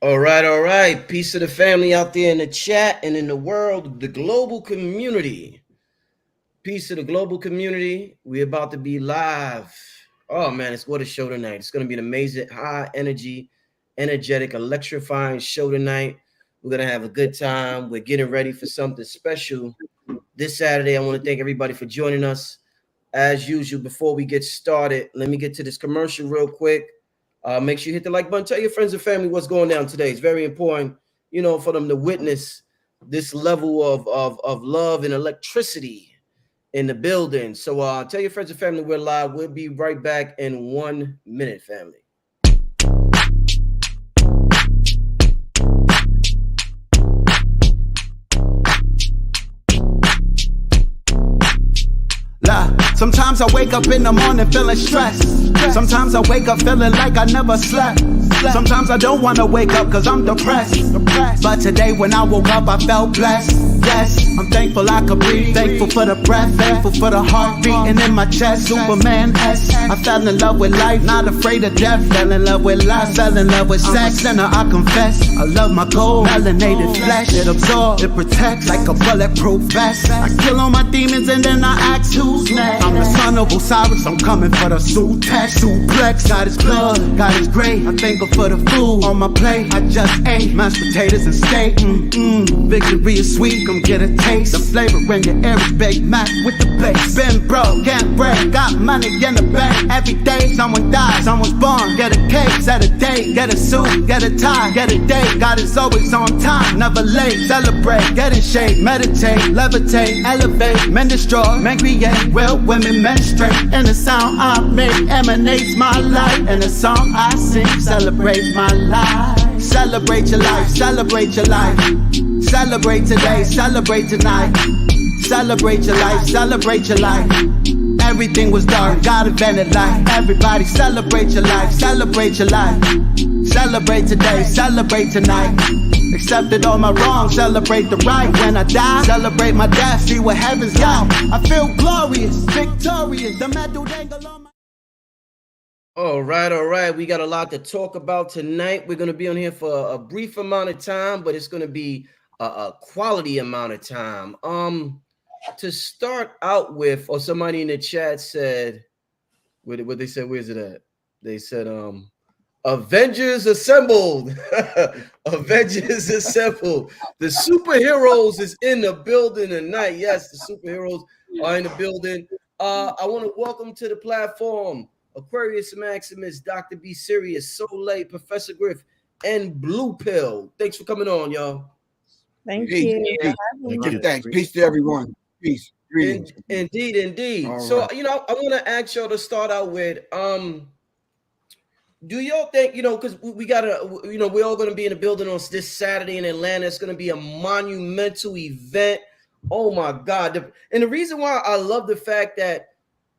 All right, all right. Peace to the family out there in the chat and in the world, the global community. Peace to the global community. We're about to be live. Oh man, it's what a show tonight. It's going to be an amazing, high energy, energetic, electrifying show tonight. We're going to have a good time. We're getting ready for something special this Saturday. I want to thank everybody for joining us. As usual, before we get started, let me get to this commercial real quick. Make sure you hit the like button. Tell your friends and family what's going down today. It's very important, for them to witness this level of love and electricity in the building. So tell your friends and family we're live. We'll be right back in 1 minute, family. Sometimes I wake up in the morning feeling stressed. Sometimes I wake up feeling like I never slept. Sometimes I don't want to wake up cause I'm depressed. But today when I woke up I felt blessed. Yes, I'm thankful I could breathe. Thankful for the breath, thankful for the heart beating in my chest. Superman S. I fell in love with life, not afraid of death. Fell in love with life, fell in love with sex. And I confess, I love my gold, melanated flesh. It absorbs, it protects like a bulletproof vest. I kill all my demons and then I ask who's next. I'm the son of Osiris, I'm coming for the suit test. Suplex, God is blood, God is great. I'm thankful for the food on my plate. I just ate mashed potatoes and steak. Victory is sweet, come get a taste. The flavor in your air is baked Mac with the base. Been broke, can't break, got money in the bank. Every day someone dies, someone's born. Get a cake, set a date, get a suit, get a tie, get a date. God is always on time, never late. Celebrate, get in shape, meditate, levitate, elevate. Men destroy, men create, real women menstruate. And the sound I make emanates my life. And the song I sing celebrates my life. Celebrate your life, celebrate your life. Celebrate today, celebrate tonight. Celebrate your life, celebrate your life. Everything was dark, God invented light. Everybody celebrate your life, celebrate your life. Celebrate today, celebrate tonight. Accepted all my wrongs, celebrate the right. When I die, celebrate my death, see what heaven's got. I feel glorious, victorious. The medal dangle on my... All right. We got a lot to talk about tonight. We're going to be on here for a brief amount of time, but it's going to be a quality amount of time. To start out with, or somebody in the chat said, what they said, where's it at? They said, Avengers assembled. Avengers assembled. The superheroes is in the building tonight. Yes, the superheroes are in the building. I want to welcome to the platform Aquarius, Maximus, Dr. B, Sirius, Soleil, Professor Griff, and Blue Pill. Thanks for coming on, y'all. Thank you. Thanks. Peace to everyone. Peace. Indeed. All so, right. I want to ask y'all to start out with, do y'all think, because we got to, we're all going to be in the building on this Saturday in Atlanta. It's going to be a monumental event. Oh, my God. And the reason why I love the fact that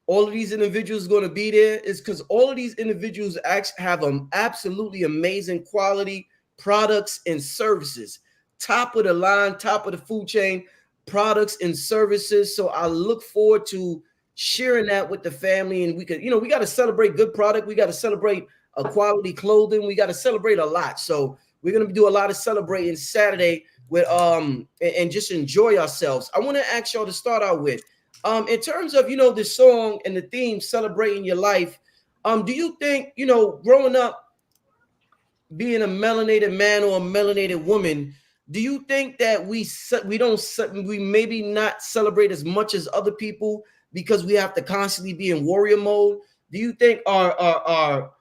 all of these individuals are going to be there is because all of these individuals actually have absolutely amazing quality products and services. Top of the line, top of the food chain products and services. So I look forward to sharing that with the family. And we could, we got to celebrate good product. We got to celebrate a quality clothing. We got to celebrate a lot. So we're going to do a lot of celebrating Saturday with and just enjoy ourselves. I want to ask y'all to start out with, in terms of, the song and the theme, celebrating your life. Do you think, growing up, being a melanated man or a melanated woman, do you think that we maybe not celebrate as much as other people because we have to constantly be in warrior mode? Do you think our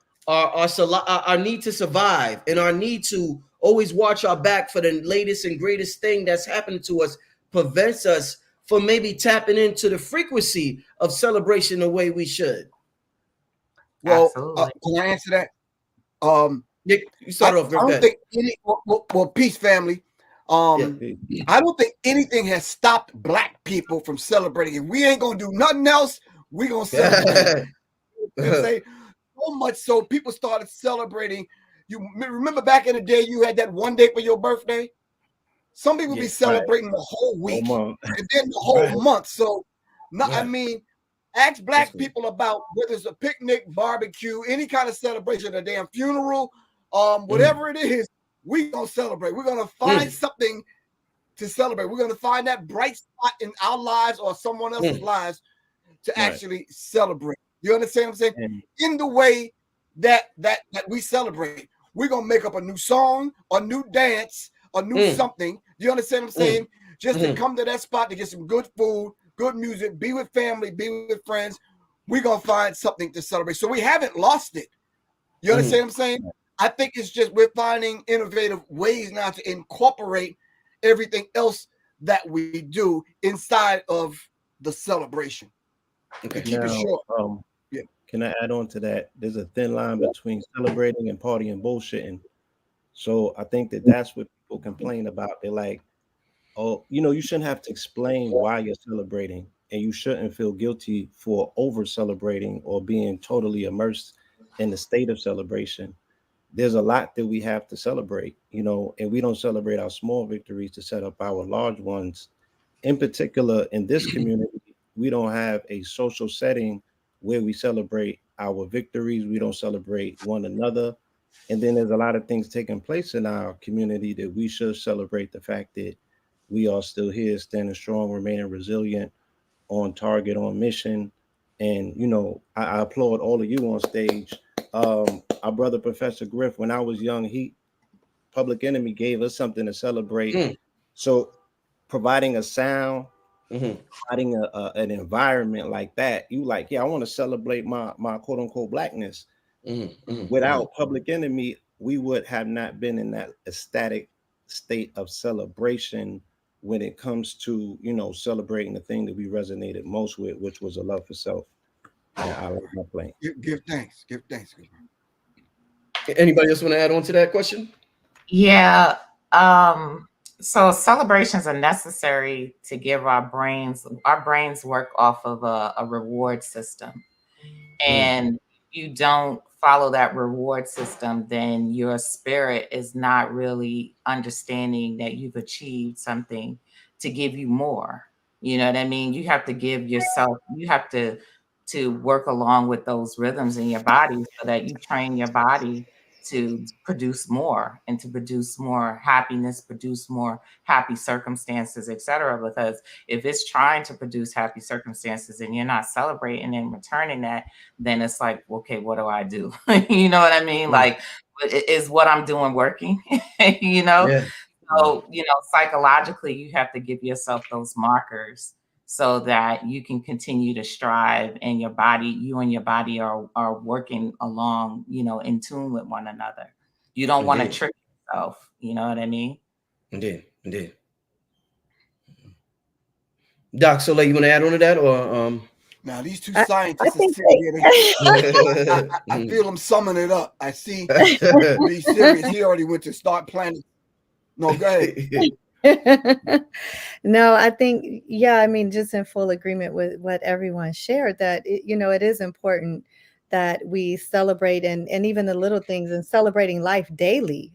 need to survive and our need to always watch our back for the latest and greatest thing that's happened to us prevents us from maybe tapping into the frequency of celebration the way we should? Well, can I answer that? Nick, you start off. I don't think peace, family. I don't think anything has stopped Black people from celebrating. If we ain't gonna do nothing else, we gonna celebrate. So much so people started celebrating. You remember back in the day, you had that one day for your birthday. Some people be celebrating the whole week and then the whole month. So, I mean, ask Black people about whether it's a picnic, barbecue, any kind of celebration, a damn funeral, whatever it is. we're going to celebrate. We're going to find something to celebrate. We're going to find that bright spot in our lives or someone else's lives to actually celebrate. You understand what I'm saying? In the way that we celebrate, we're going to make up a new song, a new dance, a new something. You understand what I'm saying? Just to come to that spot to get some good food, good music, be with family, be with friends. We're going to find something to celebrate. So we haven't lost it. You understand what I'm saying? I think it's just we're finding innovative ways now to incorporate everything else that we do inside of the celebration. Okay. To keep it short. Can I add on to that? There's a thin line between celebrating and partying and bullshitting. So I think that's what people complain about. They're like, oh, you shouldn't have to explain why you're celebrating, and you shouldn't feel guilty for over celebrating or being totally immersed in the state of celebration. There's a lot that we have to celebrate, and we don't celebrate our small victories to set up our large ones. In particular, in this community, we don't have a social setting where we celebrate our victories. We don't celebrate one another. And then there's a lot of things taking place in our community that we should celebrate the fact that we are still here, standing strong, remaining resilient, on target, on mission. And, I applaud all of you on stage. Our brother, Professor Griff, when I was young, Public Enemy gave us something to celebrate. So providing a sound, providing an environment like that, I want to celebrate my quote unquote blackness. Without Public Enemy, we would have not been in that ecstatic state of celebration when it comes to, celebrating the thing that we resonated most with, which was a love for self. And I like my plane. Give thanks. Give thanks. Anybody else want to add on to that question? Yeah. So celebrations are necessary to give our brains work off of a reward system. And you don't follow that reward system, then your spirit is not really understanding that you've achieved something to give you more. You know what I mean? You have to give yourself, you have to work along with those rhythms in your body so that you train your body to produce more and to produce more happiness, produce more happy circumstances, etc. Because if it's trying to produce happy circumstances and you're not celebrating and returning that, then it's like, okay, what do I do? You know what I mean? Like, is what I'm doing working? Yeah. So, psychologically, you have to give yourself those markers so that you can continue to strive, and you and your body are working along, in tune with one another. You don't want to trick yourself. You know what I mean? Indeed. Doc Soleil, you want to add on to that, or Now these two scientists are sitting here. I feel them summing it up. I see these Sirius. He already went to start planning. No, go ahead. No, I think, I mean, just in full agreement with what everyone shared, that, it is important that we celebrate and even the little things, and celebrating life daily,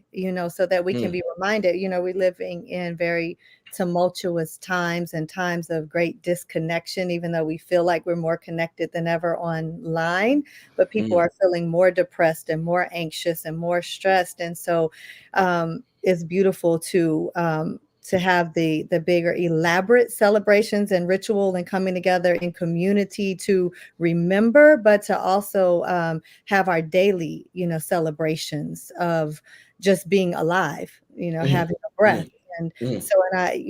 so that we can be reminded, we're living in very tumultuous times and times of great disconnection, even though we feel like we're more connected than ever online, but people are feeling more depressed and more anxious and more stressed. And so it's beautiful to have the bigger elaborate celebrations and ritual and coming together in community to remember, but to also have our daily, celebrations of just being alive, having a breath. And so, and I,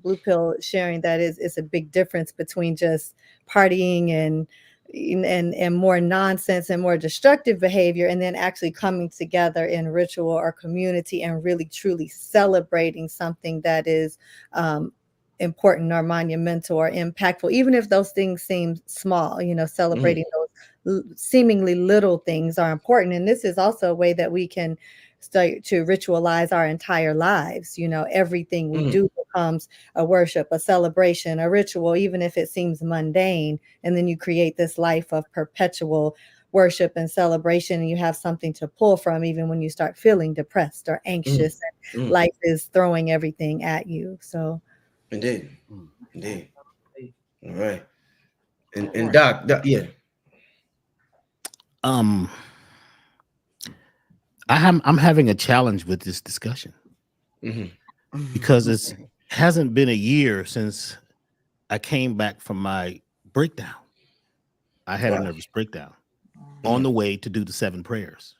Blue Pill sharing that is a big difference between just partying and more nonsense and more destructive behavior, and then actually coming together in ritual or community and really truly celebrating something that is important or monumental or impactful, even if those things seem small. Celebrating those seemingly little things are important. And this is also a way that we can start to ritualize our entire lives. Everything we do becomes a worship, a celebration, a ritual, even if it seems mundane. And then you create this life of perpetual worship and celebration, and you have something to pull from even when you start feeling depressed or anxious and life is throwing everything at you. So indeed. All right. And Doc, yeah. I'm having a challenge with this discussion because it hasn't been a year since I came back from my breakdown. I had a nervous breakdown on the way to do the 7 prayers.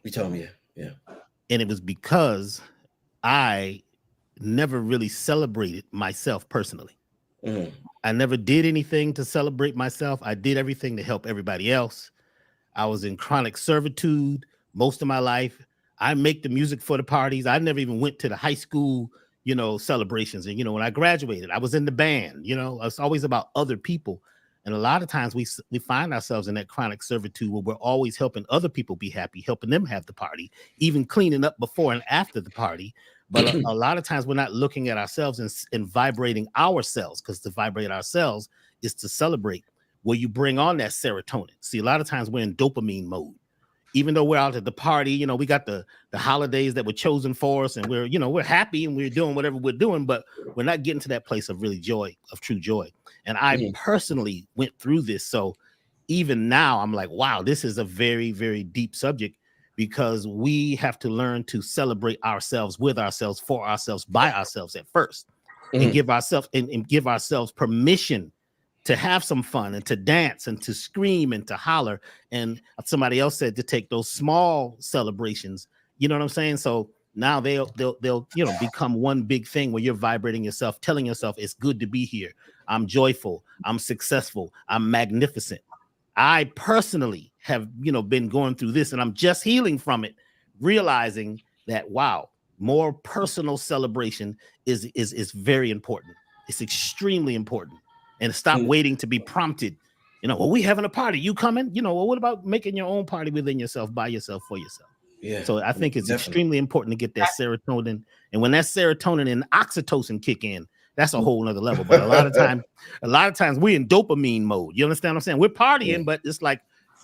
You told me, yeah. And it was because I never really celebrated myself personally. I never did anything to celebrate myself. I did everything to help everybody else. I was in chronic servitude most of my life. I make the music for the parties. I never even went to the high school, celebrations. And, when I graduated, I was in the band, it's always about other people. And a lot of times we find ourselves in that chronic servitude where we're always helping other people be happy, helping them have the party, even cleaning up before and after the party. But a lot of times we're not looking at ourselves and vibrating ourselves, because to vibrate ourselves is to celebrate, where you bring on that serotonin. See, a lot of times we're in dopamine mode. Even though we're out at the party, we got the holidays that were chosen for us, and we're happy and we're doing whatever we're doing, but we're not getting to that place of really joy, of true joy. And I personally went through this. So even now I'm like, wow, this is a very, very deep subject, because we have to learn to celebrate ourselves, with ourselves, for ourselves, by ourselves at first, and give ourselves permission to have some fun and to dance and to scream and to holler. And somebody else said to take those small celebrations, you know what I'm saying? So now they'll become one big thing where you're vibrating yourself, telling yourself it's good to be here. I'm joyful. I'm successful. I'm magnificent. I personally have, been going through this, and I'm just healing from it, realizing that, wow, more personal celebration is very important. It's extremely important. And stop waiting to be prompted. Well, we having a party. You coming? Well, what about making your own party within yourself, by yourself, for yourself? Yeah. So I think it's extremely important to get that serotonin. And when that serotonin and oxytocin kick in, that's a whole nother level. But a lot of times we're in dopamine mode. You understand what I'm saying? We're partying, but it's like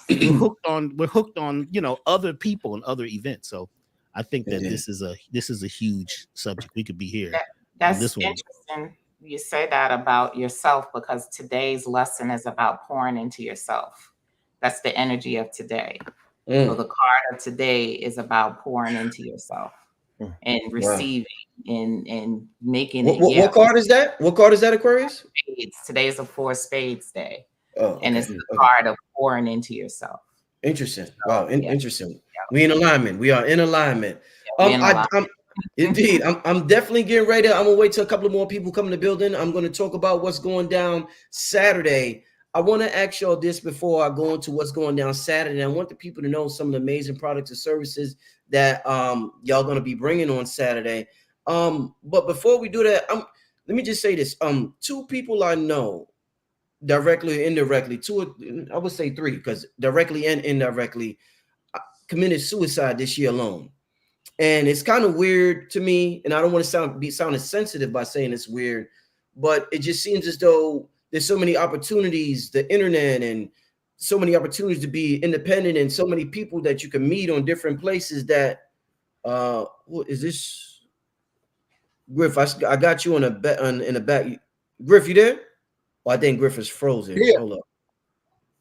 we're hooked on, other people and other events. So I think that this is a huge subject. We could be here. That's this interesting. You say that about yourself, because today's lesson is about pouring into yourself. That's the energy of today. So the card of today is about pouring into yourself and receiving and making it. What card is that? What card is that, Aquarius? Today is a 4 spades day. And it's the card of pouring into yourself. Interesting. Wow. Interesting. Yeah. We in alignment. We are in alignment. Indeed, I'm definitely getting ready. I'm gonna wait till a couple of more people come in the building. I'm gonna talk about what's going down Saturday. I want to ask y'all this before I go into what's going down Saturday. I want the people to know some of the amazing products and services that y'all gonna be bringing on Saturday. But before we do that, let me just say this: 2 people I know, directly or indirectly, 2, I would say 3, because directly and indirectly, committed suicide this year alone. And it's kind of weird to me, and I don't want to be sounding sensitive by saying it's weird, but it just seems as though there's so many opportunities, the internet, and so many opportunities to be independent, and so many people that you can meet on different places that, what is this? Griff, I got you in the back. Griff, you there? Oh, I think Griff is frozen. Yeah. Hold up.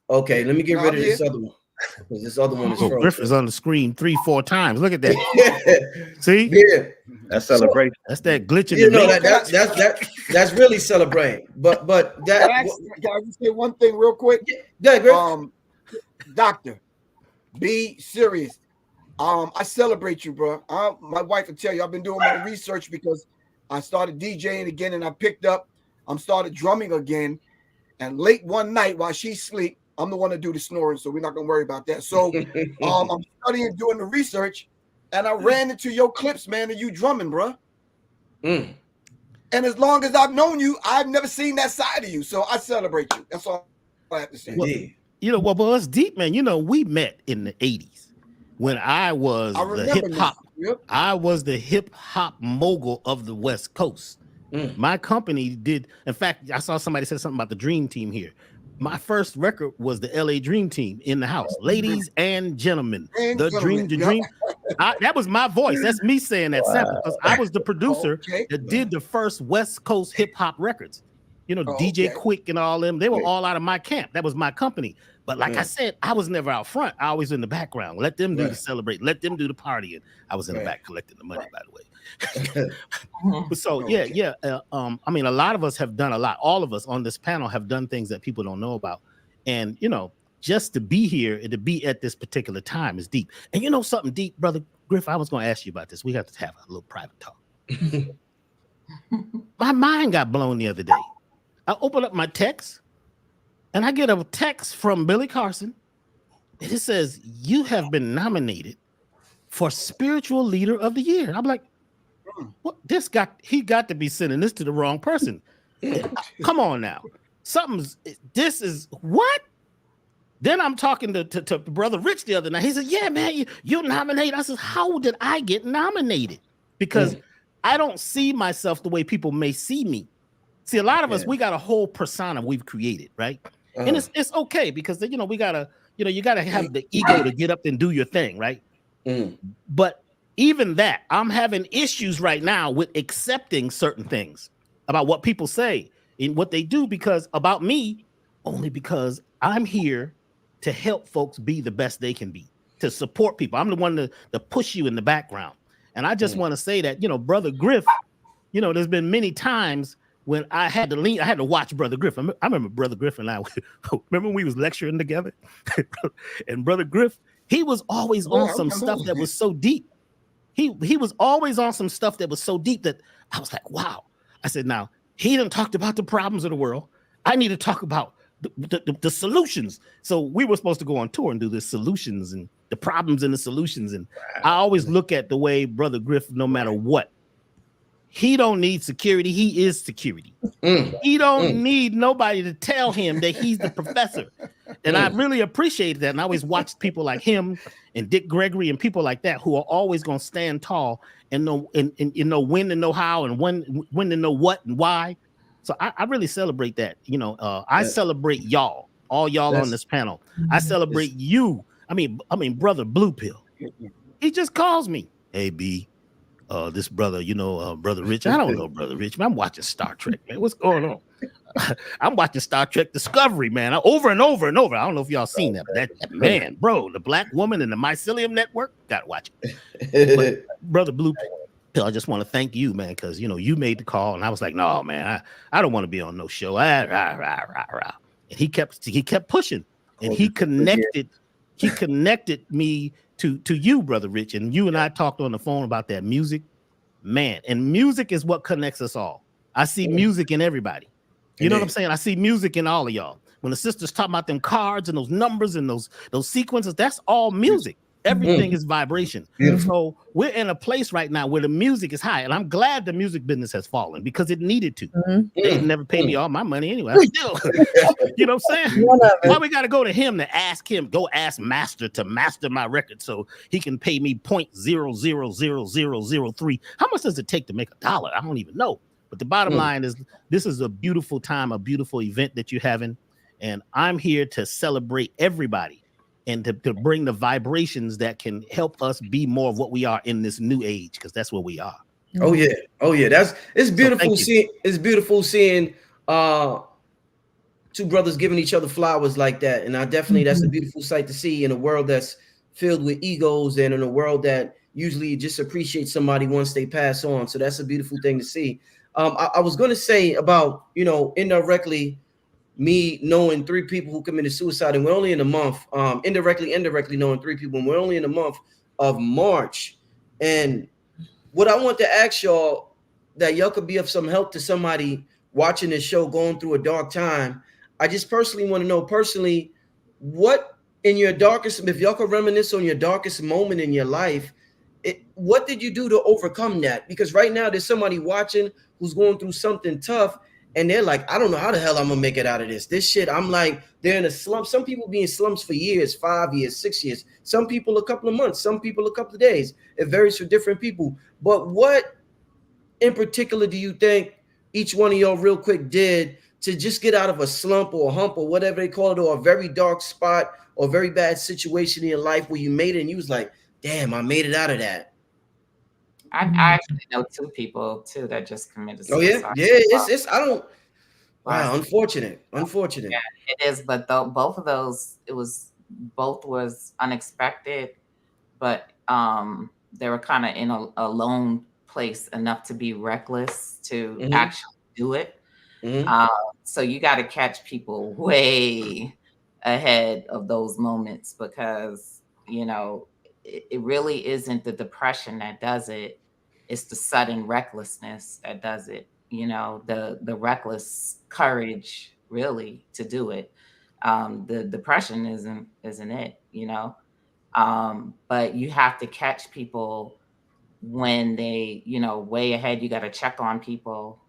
Okay, let me get rid of this other one. Because this other one is frozen. Griff is on the screen 3-4 times. Look at that. See? Yeah. That's celebration. That's that glitch in the that's really celebrating. But that can I just say one thing real quick? Yeah, Griff. Doctor, be serious. I celebrate you, bro. My wife will tell you I've been doing my research, because I started DJing again, and I started drumming again. And late one night while she sleep, I'm the one to do the snoring, so we're not gonna worry about that. So I'm studying, doing the research, and I ran into your clips, man, of you drumming, bro. And as long as I've known you, I've never seen that side of you. So I celebrate you. That's all I have to say. Well, well, it's deep, man. We met in the 80s when I was the hip hop. Yep. I was the hip hop mogul of the West Coast. My company did. In fact, I saw somebody said something about the Dream Team here. My first record was the LA Dream Team in the house. Ladies and gentlemen, the Dream. That was my voice. That's me saying that sample, because I was the producer that did the first West Coast hip hop records. You know, DJ Quick and all them, they were all out of my camp. That was my company. But like I said, I was never out front. I was in the background. Let them do the celebrate. Let them do the party. And I was in the back collecting the money, by the way. So I mean, a lot of us have done a lot. All of us on this panel have done things that people don't know about. And, you know, just to be here and to be at this particular time is deep. And you know something deep, Brother Griff, I was going to ask you about this. We have to have a little private talk. My mind got blown the other day. I opened up my text and I get a text from Billy Carson. And it says, you have been nominated for Spiritual Leader of the Year. I'm like, what? He got to be sending this to the wrong person. Come on now. This is what? Then I'm talking to Brother Rich the other night. He said, yeah, man, you nominated. I said, how did I get nominated? Because I don't see myself the way people may see me. See, a lot of us, we got a whole persona we've created, right? And it's okay because, you know, you gotta have the ego to get up and do your thing, right? But even that, I'm having issues right now with accepting certain things about what people say and what they do about me, only because I'm here to help folks be the best they can be, to support people. I'm the one to push you in the background. And I just want to say that, you know, Brother Griff, you know, there's been many times when I had to watch Brother Griff. I remember Brother Griff and I, remember when we was lecturing together? And Brother Griff, he was always on some stuff that was so deep. He was always on some stuff that was so deep that I was like, wow. I said, now, he done talked about the problems of the world. I need to talk about the solutions. So we were supposed to go on tour and do the solutions and the problems and the solutions. And I always look at the way Brother Griff, no matter what, he don't need security. He is security. He don't need nobody to tell him that he's the professor. And I really appreciate that. And I always watch people like him and Dick Gregory and people like that who are always going to stand tall and know when to know how and when to know what and why. So I really celebrate that. You know, I celebrate y'all, all y'all on this panel. I celebrate you. I mean, Brother Blue Pill. He just calls me, hey, B. This brother, you know, Brother Rich. I don't know Brother Rich, man. I'm watching Star Trek, man. What's going on? I'm watching Star Trek Discovery, man. Over and over and over. I don't know if y'all seen that, but that man, bro, the Black Woman and the Mycelium Network, gotta watch it. But Brother Blue Pill, I just want to thank you, man, because you know you made the call, and I was like, no, man, I don't want to be on no show. And he kept pushing, and he connected me to you, Brother Rich, and you and I talked on the phone about that music, man. And music is what connects us all. I see music in everybody. You know what I'm saying? I see music in all of y'all. When the sisters talk about them cards and those numbers and those sequences, that's all music. Everything is vibration. So we're in a place right now where the music is high, and I'm glad the music business has fallen because it needed to. They never pay me all my money anyway. Still, you know what I'm saying? Why we got to go to him to ask him? Go ask Master to master my record so he can pay me 0.000003. How much does it take to make $1? I don't even know. But the bottom line is, this is a beautiful time, a beautiful event that you're having, and I'm here to celebrate everybody. And to bring the vibrations that can help us be more of what we are in this new age, because that's what we are. Oh yeah. It's beautiful seeing. It's beautiful seeing two brothers giving each other flowers like that. And that's a beautiful sight to see in a world that's filled with egos and in a world that usually just appreciates somebody once they pass on. So that's a beautiful thing to see. I was going to say about, you know, indirectly, me knowing 3 people who committed suicide, and we're only in a month, indirectly knowing 3 people, and we're only in the month of March. And what I want to ask y'all, that y'all could be of some help to somebody watching this show going through a dark time. I just personally want to know what in your darkest, if y'all could reminisce on your darkest moment in your life, what did you do to overcome that? Because right now there's somebody watching who's going through something tough, and they're like, I don't know how the hell I'm gonna make it out of this. This shit, I'm like, they're in a slump. Some people be in slumps for years, 5 years, 6 years. Some people a couple of months. Some people a couple of days. It varies for different people. But what in particular do you think each one of y'all real quick did to just get out of a slump or a hump or whatever they call it, or a very dark spot or very bad situation in your life where you made it and you was like, damn, I made it out of that? I actually know 2 people too that just committed suicide. Oh yeah. It's Wow, unfortunate. Unfortunate. Yeah, it is. But though both of those, both was unexpected, but they were kind of in a lone place enough to be reckless to actually do it. So you got to catch people way ahead of those moments, because it really isn't the depression that does it. It's the sudden recklessness that does it. The reckless courage really to do it. The depression isn't it. But you have to catch people when they, way ahead. You got to check on people,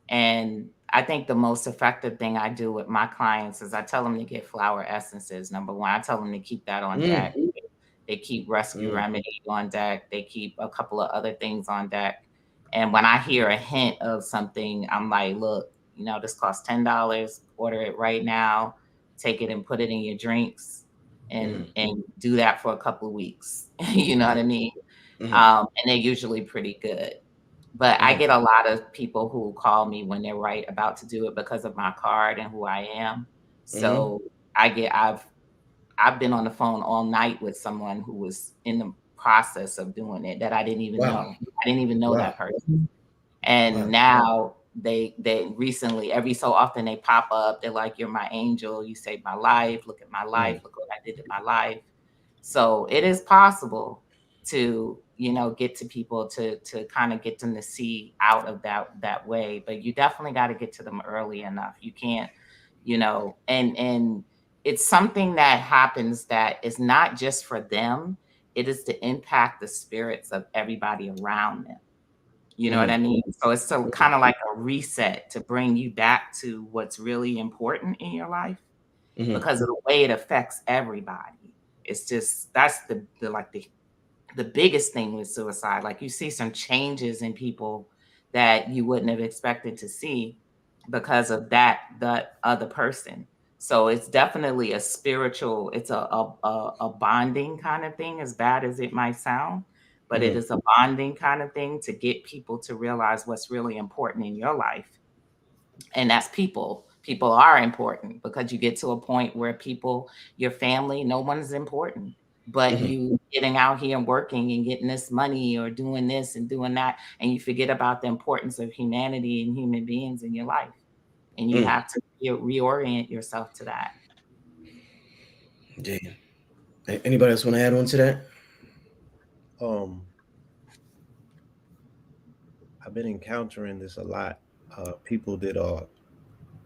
and I think the most effective thing I do with my clients is I tell them to get flower essences. Number one, I tell them to keep that on deck. They keep rescue remedy on deck. They keep a couple of other things on deck. And when I hear a hint of something, I'm like, look, this costs $10. Order it right now. Take it and put it in your drinks, and do that for a couple of weeks. You know what I mean? And they're usually pretty good. But I get a lot of people who call me when they're right about to do it because of my card and who I am. So I've been on the phone all night with someone who was in the process of doing it that I didn't even know. I didn't even know that person. And now they recently, every so often they pop up. They're like, "You're my angel. You saved my life. Look at my life. Look what I did in my life." So it is possible to, get to people to kind of get them to see out of that way. But you definitely got to get to them early enough. You can't, and it's something that happens that is not just for them. It is to impact the spirits of everybody around them. You know what I mean? So it's kind of like a reset to bring you back to what's really important in your life, because of the way it affects everybody. It's just, that's the biggest thing with suicide. Like, you see some changes in people that you wouldn't have expected to see because of that other person. So it's definitely a spiritual, it's a bonding kind of thing, as bad as it might sound, but it is a bonding kind of thing to get people to realize what's really important in your life. And that's people. People are important, because you get to a point where people, your family, no one's important. But you getting out here and working and getting this money or doing this and doing that, and you forget about the importance of humanity and human beings in your life. And you have to reorient yourself to that. Yeah. Anybody else want to add on to that? I've been encountering this a lot. People that are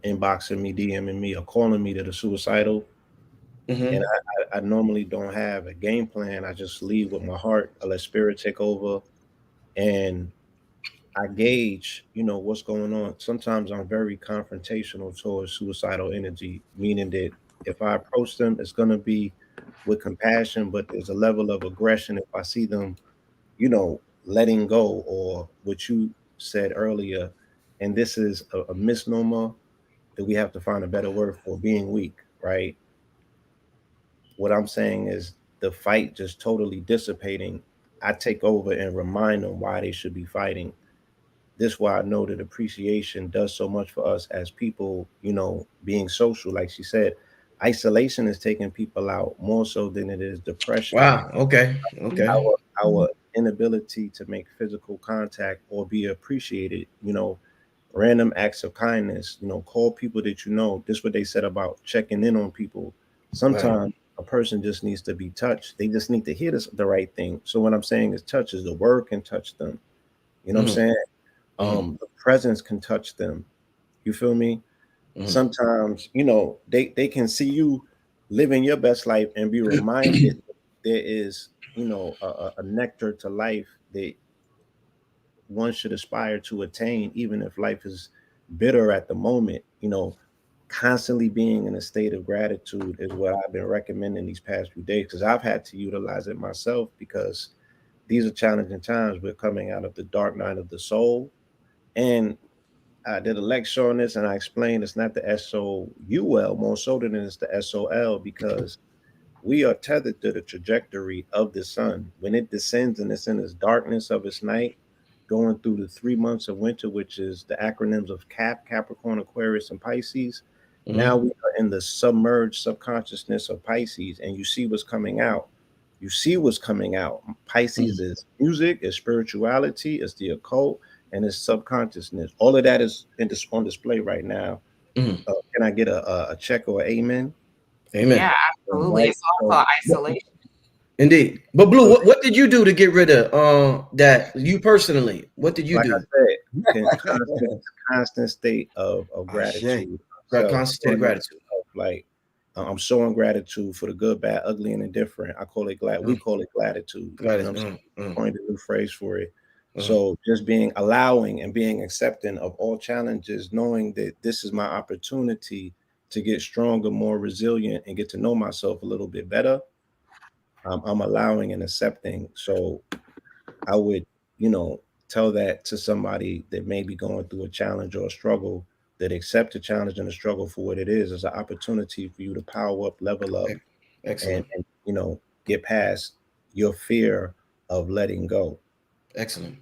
inboxing me, DMing me, or calling me that are suicidal. And I normally don't have a game plan. I just leave with my heart. I let spirit take over, and I gauge, what's going on. Sometimes I'm very confrontational towards suicidal energy, meaning that if I approach them, it's going to be with compassion, but there's a level of aggression if I see them, letting go, or what you said earlier. And this is a misnomer that we have to find a better word for, being weak, right? What I'm saying is the fight just totally dissipating. I take over and remind them why they should be fighting. This is why I know that appreciation does so much for us as people, being social. Like she said, isolation is taking people out more so than it is depression. Wow. Okay. Our inability to make physical contact or be appreciated, random acts of kindness, call people that this is what they said about checking in on people. Sometimes a person just needs to be touched. They just need to hear the right thing. So what I'm saying is, touch is the word can touch them. You know what I'm saying? The presence can touch them. You feel me? Sometimes, they can see you living your best life and be reminded there is, a nectar to life that one should aspire to attain, even if life is bitter at the moment. Constantly being in a state of gratitude is what I've been recommending these past few days, because I've had to utilize it myself, because these are challenging times. We're coming out of the dark night of the soul. And I did a lecture on this, and I explained it's not the SOUL more so than it's the SOL, because we are tethered to the trajectory of the sun. When it descends and it's in its darkness of its night, going through the 3 months of winter, which is the acronyms of Capricorn, Aquarius, and Pisces. Now we are in the submerged subconsciousness of Pisces, and you see what's coming out. You see what's coming out. Pisces is music, is spirituality, is the occult, and it's subconsciousness. All of that is on display right now. Can I get a check or amen? Amen. Yeah, absolutely. Right. It's also isolation. Indeed. But Blue, what did you do to get rid of that? You personally, what did you do? I said, constant state of gratitude. Constant state of gratitude. Like, I'm showing gratitude for the good, bad, ugly, and indifferent. I call it we call it gratitude. Gratitude. Coined a new phrase for it. So just allowing and being accepting of all challenges, knowing that this is my opportunity to get stronger, more resilient, and get to know myself a little bit better. I'm allowing and accepting. So I would, tell that to somebody that may be going through a challenge or a struggle, that accept the challenge and the struggle for what it is as an opportunity for you to power up, level up, and get past your fear of letting go. Excellent.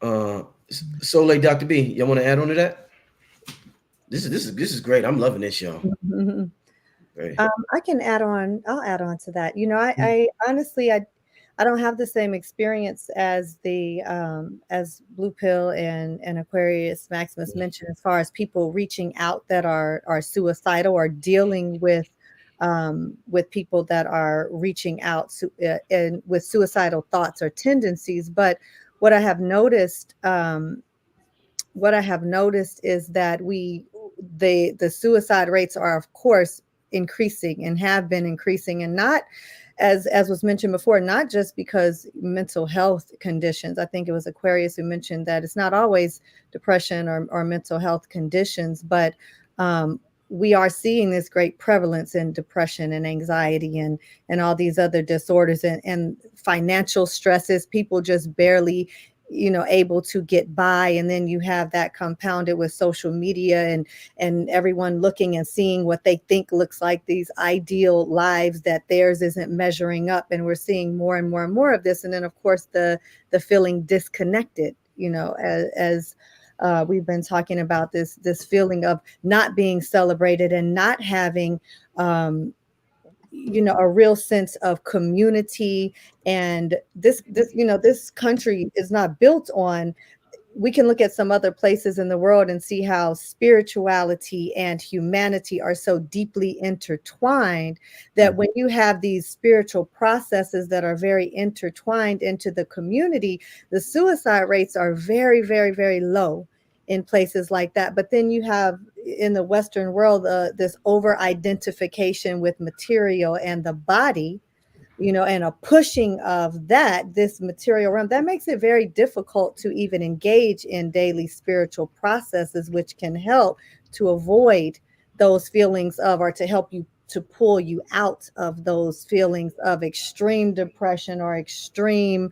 So, like Dr. B, y'all want to add on to that? This is great. I'm loving this, y'all. I can add on. I'll add on to that. I honestly, I don't have the same experience as the as Blue Pill and Aquarius Maximus mentioned, as far as people reaching out that are suicidal or dealing with people that are reaching out and with suicidal thoughts or tendencies. But what I have noticed is that the suicide rates are, of course, increasing and have been increasing, and not as was mentioned before, not just because mental health conditions. I think it was Aquarius who mentioned that it's not always depression or mental health conditions, but we are seeing this great prevalence in depression and anxiety and all these other disorders and financial stresses, people just barely able to get by. And then you have that compounded with social media and everyone looking and seeing what they think looks like these ideal lives that theirs isn't measuring up. And we're seeing more and more and more of this. And then, of course, the feeling disconnected, as we've been talking about this feeling of not being celebrated and not having a real sense of community. And this country is not built on. We can look at some other places in the world and see how spirituality and humanity are so deeply intertwined that when you have these spiritual processes that are very intertwined into the community, the suicide rates are very, very, very low in places like that. But then you have in the Western world this over identification with material and the body, and a pushing of this material realm that makes it very difficult to even engage in daily spiritual processes, which can help to avoid those feelings of, or to help you to pull you out of those feelings of extreme depression or extreme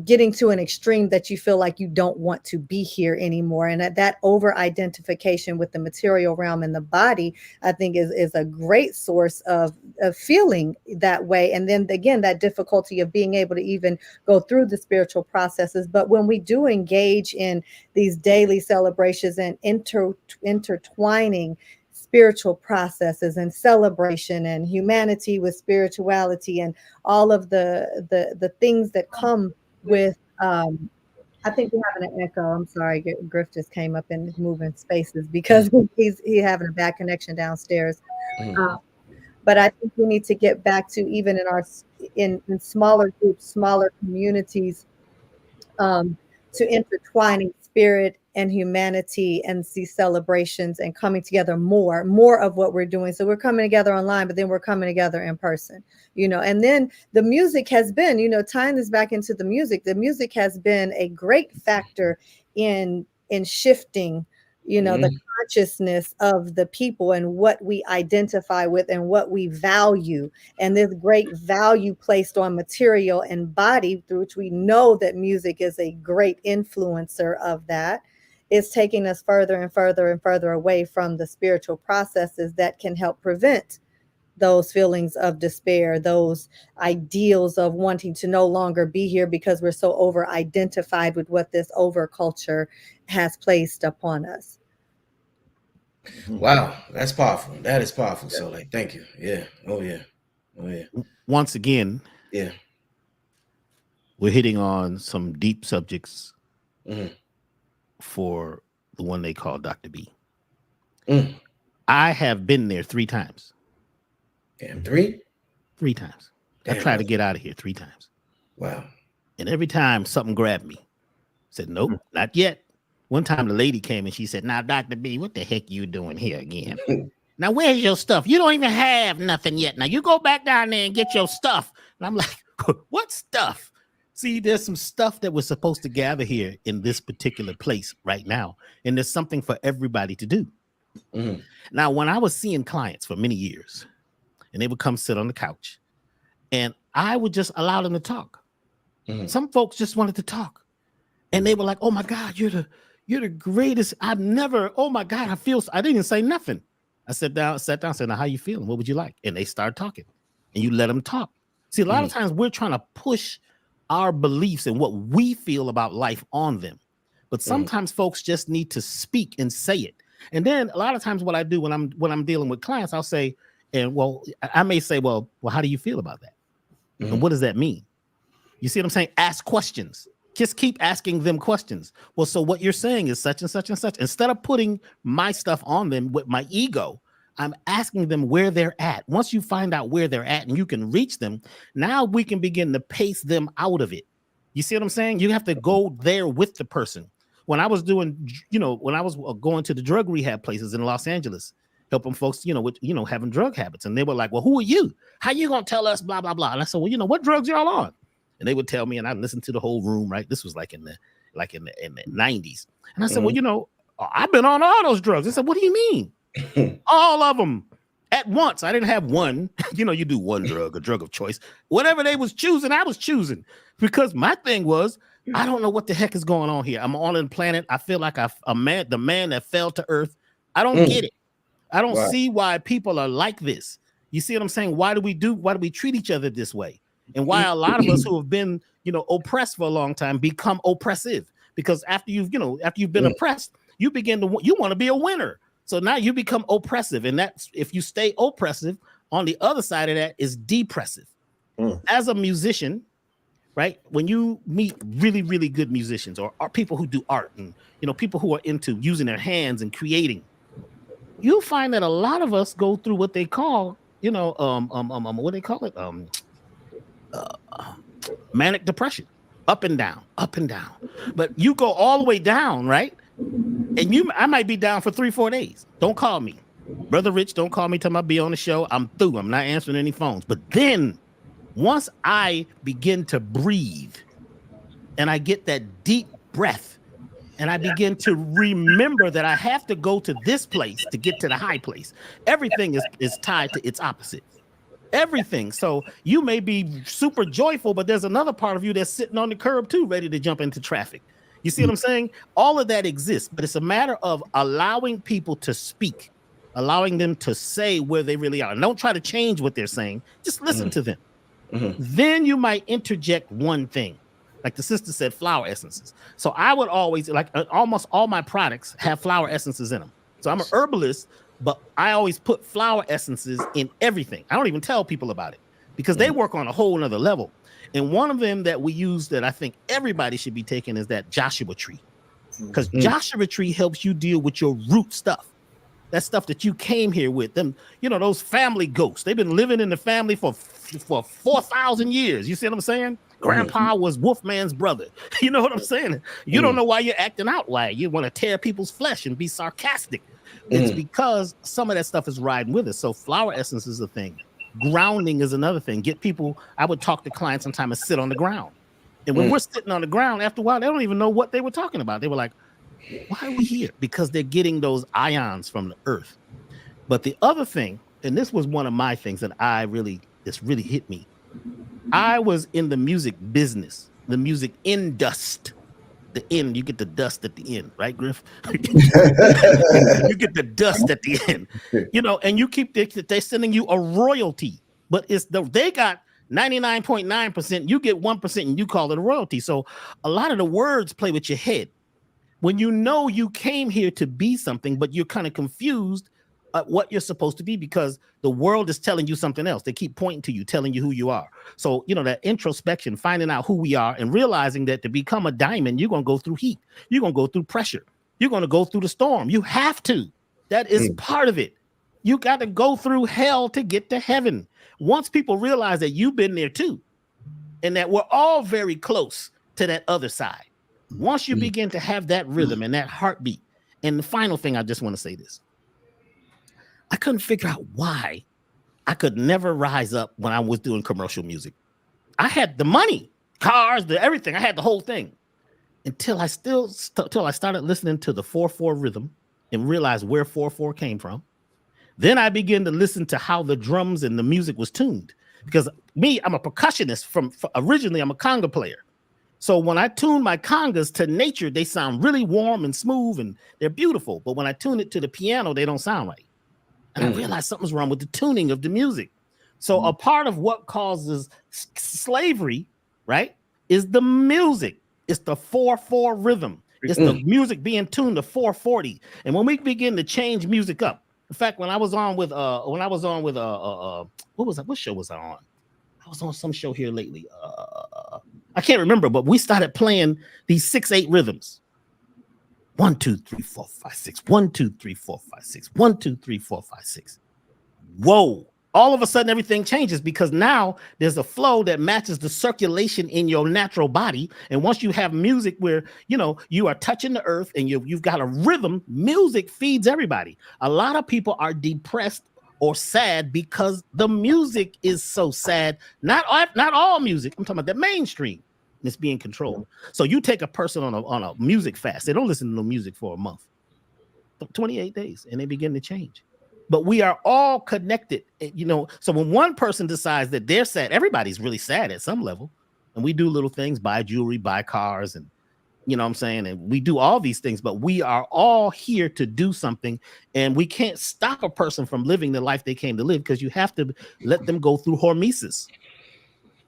getting to an extreme that you feel like you don't want to be here anymore. And that over identification with the material realm and the body, I think is a great source of feeling that way. And then again, that difficulty of being able to even go through the spiritual processes. But when we do engage in these daily celebrations and intertwining spiritual processes and celebration and humanity with spirituality and all of the things that come with I think we're having an echo. I'm sorry, Griff just came up and moving spaces because he's having a bad connection downstairs. But I think we need to get back to, even in smaller groups, smaller communities, to intertwining spirit and humanity and see celebrations and coming together more of what we're doing. So we're coming together online, but then we're coming together in person, and then the music has been, tying this back into the music has been a great factor in shifting, the consciousness of the people and what we identify with and what we value. And this great value placed on material and body, through which we know that music is a great influencer of that, is taking us further and further and further away from the spiritual processes that can help prevent those feelings of despair, those ideals of wanting to no longer be here because we're so over identified with what this over culture has placed upon us. Wow, that's powerful. That is powerful. So, like, thank you. Yeah. Oh yeah. Oh yeah. Once again, yeah, we're hitting on some deep subjects for the one they call Dr. B. I have been there 3 times. Damn, 3? 3 times. Damn, I tried to get out of here 3 times. Wow. And every time something grabbed me. Said, nope, not yet. One time the lady came and she said, now, Dr. B, what the heck you doing here again? Now, where's your stuff? You don't even have nothing yet. Now, you go back down there and get your stuff. And I'm like, what stuff? See, there's some stuff that we're supposed to gather here in this particular place right now. And there's something for everybody to do. Now, when I was seeing clients for many years, and they would come sit on the couch, and I would just allow them to talk. Some folks just wanted to talk. And they were like, oh my God, you're the greatest. I've never, oh my God, I didn't even say nothing. I sat down, said, now how you feeling? What would you like? And they started talking. And you let them talk. See, a lot of times we're trying to push our beliefs and what we feel about life on them. But sometimes folks just need to speak and say it. And then a lot of times what I do when I'm dealing with clients, I'll say, I may say, well, how do you feel about that? And what does that mean? You see what I'm saying? Ask questions. Just keep asking them questions. Well, so what you're saying is such and such and such. Instead of putting my stuff on them with my ego, I'm asking them where they're at. Once you find out where they're at and you can reach them, now we can begin to pace them out of it. You see what I'm saying? You have to go there with the person. When I was doing, when I was going to the drug rehab places in Los Angeles, helping folks, with, having drug habits. And they were like, well, who are you? How you going to tell us blah, blah, blah. And I said, well, what drugs y'all on? And they would tell me, and I listened to the whole room, right? This was in the 90s. And I said, well, I've been on all those drugs. I said, what do you mean? All of them at once. I didn't have one. You do one drug, a drug of choice. Whatever they was choosing, I was choosing. Because my thing was, I don't know what the heck is going on here. I'm on a planet. I feel like the man that fell to earth. I don't get it. I don't see why people are like this. You see what I'm saying? Why do we treat each other this way? And why a lot of us who have been, oppressed for a long time become oppressive, because after you've been oppressed, you want to be a winner. So now you become oppressive. And that's, if you stay oppressive, on the other side of that is depressive. As a musician, right? When you meet really, really good musicians or people who do art and, people who are into using their hands and creating, you'll find that a lot of us go through what they call, what do they call it? Manic depression, up and down. But you go all the way down, right? And I might be down for 3-4 days. Don't call me. Brother Rich, don't call me till I be on the show. I'm through. I'm not answering any phones. But then once I begin to breathe and I get that deep breath and I begin to remember that I have to go to this place to get to the high place, everything is tied to its opposite. Everything. So you may be super joyful, but there's another part of you that's sitting on the curb too, ready to jump into traffic. You see what I'm saying? All of that exists, but it's a matter of allowing people to speak, allowing them to say where they really are. And don't try to change what they're saying. Just listen to them. Then you might interject one thing. Like the sister said, flower essences. So I would always, almost all my products have flower essences in them. So I'm an herbalist, but I always put flower essences in everything. I don't even tell people about it because they work on a whole nother level. And one of them that we use that I think everybody should be taking is that Joshua tree. Because Joshua tree helps you deal with your root stuff. That stuff that you came here with. Them, those family ghosts. They've been living in the family for 4,000 years. You see what I'm saying? Grandpa was Wolfman's brother. You know what I'm saying? You don't know why you're acting out. Why you want to tear people's flesh and be sarcastic. It's because some of that stuff is riding with us. So flower essence is a thing. Grounding is another thing. I would talk to clients sometimes and sit on the ground. And when we're sitting on the ground, after a while, they don't even know what they were talking about. They were like, why are we here? Because they're getting those ions from the earth. But the other thing, and this was one of my things that this really hit me. I was in the music business, the music industry. the end, you get the dust at the end, right, Griff? You get the dust at the end, you know, and you keep they're sending you a royalty, but they got 99.9%, you get 1%, and you call it a royalty. So a lot of the words play with your head when you know you came here to be something, but you're kind of confused what you're supposed to be because the world is telling you something else. They keep pointing to you, telling you who you are. So, you know, that introspection, finding out who we are and realizing that to become a diamond, you're going to go through heat. You're going to go through pressure. You're going to go through the storm. You have to. That is part of it. You got to go through hell to get to heaven. Once people realize that you've been there too, and that we're all very close to that other side. Once you begin to have that rhythm and that heartbeat, and the final thing, I just want to say this. I couldn't figure out why I could never rise up when I was doing commercial music. I had the money, cars, everything. I had the whole thing until I started listening to the 4/4 rhythm and realized where 4/4 came from. Then I began to listen to how the drums and the music was tuned because I'm a percussionist originally I'm a conga player. So when I tune my congas to nature, they sound really warm and smooth and they're beautiful. But when I tune it to the piano, they don't sound right. And I realized something's wrong with the tuning of the music. So a part of what causes slavery, right, is the music. It's the 4/4 rhythm. It's the music being tuned to 440. And when we begin to change music up, in fact, when I was on with what show was I on? I was on some show here lately. I can't remember, but we started playing these 6/8 rhythms. 1, 2, 3, 4, 5, 6. 1, 2, 3, 4, 5, 6. 1, 2, 3, 4, 5, 6. Whoa. All of a sudden, everything changes because now there's a flow that matches the circulation in your natural body. And once you have music where, you know, you are touching the earth and you've got a rhythm, music feeds everybody. A lot of people are depressed or sad because the music is so sad. Not all music. I'm talking about the mainstream. It's being controlled. So you take a person on a music fast. They don't listen to no music for a month, 28 days, and they begin to change. But we are all connected, you know. So when one person decides that they're sad, everybody's really sad at some level. And we do little things, buy jewelry, buy cars, and you know what I'm saying? And we do all these things, but we are all here to do something. And we can't stop a person from living the life they came to live because you have to let them go through hormesis.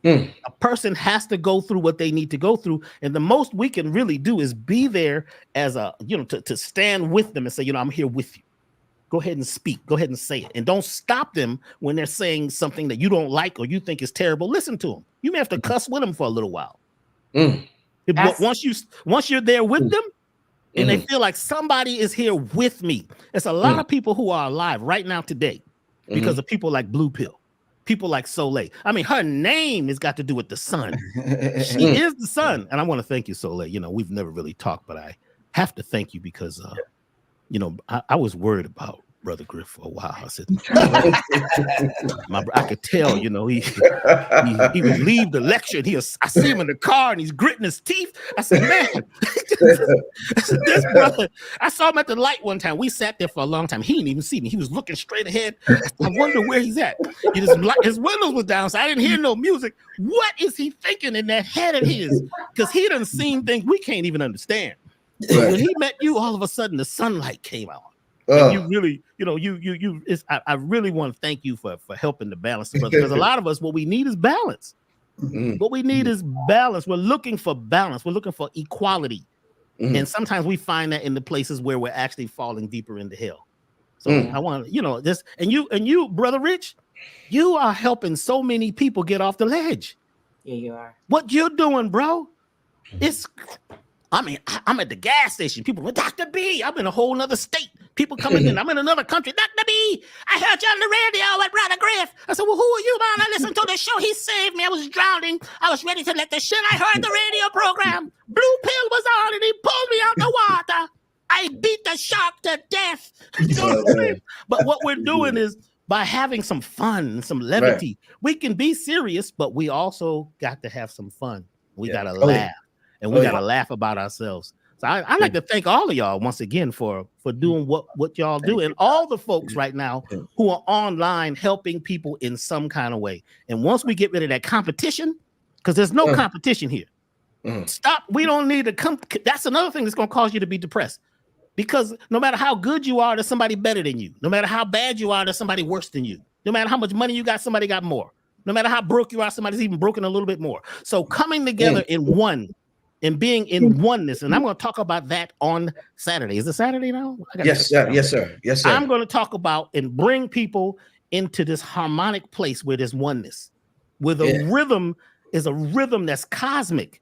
A person has to go through what they need to go through. And the most we can really do is be there as to stand with them and say, you know, I'm here with you. Go ahead and speak. Go ahead and say it. And don't stop them when they're saying something that you don't like or you think is terrible. Listen to them. You may have to cuss with them for a little while. Once you're there with them and they feel like somebody is here with me. There's a lot of people who are alive right now today because of people like Blue Pill. People like Soleil. I mean, her name has got to do with the sun. She is the sun. And I want to thank you, Soleil. You know, we've never really talked, but I have to thank you because, you know, I was worried about Brother Griff for a while. I said, I could tell, you know, he would leave the lecture and I see him in the car and he's gritting his teeth. I said, man, this brother, I saw him at the light one time. We sat there for a long time. He didn't even see me. He was looking straight ahead. I wonder where he's at. His windows was down, so I didn't hear no music. What is he thinking in that head of his? Because he done seen things we can't even understand. Right. When he met you, all of a sudden the sunlight came out. And you really, you know, I really want to thank you for helping to balance the brother. Because a lot of us, what we need is balance. What we need is balance. We're looking for balance. We're looking for equality. And sometimes we find that in the places where we're actually falling deeper into hell. So I want, you know, this, and you, Brother Rich, you are helping so many people get off the ledge. Yeah, you are. What you're doing, bro, I'm at the gas station. People with Dr. B. I'm in a whole nother state. People coming in. I'm in another country. Dr. B, I heard you on the radio with Brother Griff. I said, well, who are you, man? I listened to the show. He saved me. I was drowning. I was ready to let the shit. I heard the radio program. Blue Pill was on and he pulled me out the water. I beat the shark to death. You know what I'm saying? But what we're doing is by having some fun, some levity, we can be serious, but we also got to have some fun. We got to laugh. And we got to laugh about ourselves. So I'd like to thank all of y'all once again for doing what y'all do. And all the folks right now who are online helping people in some kind of way. And once we get rid of that competition, because there's no competition here. Stop. We don't need to come. That's another thing that's going to cause you to be depressed. Because no matter how good you are, there's somebody better than you. No matter how bad you are, there's somebody worse than you. No matter how much money you got, somebody got more. No matter how broke you are, somebody's even broken a little bit more. So coming together in one and being in oneness, and I'm going to talk about that on Saturday. Is it Saturday now? Yes, sir. Yes, sir. Yes, sir. I'm going to talk about and bring people into this harmonic place where there's oneness, where the rhythm is a rhythm that's cosmic.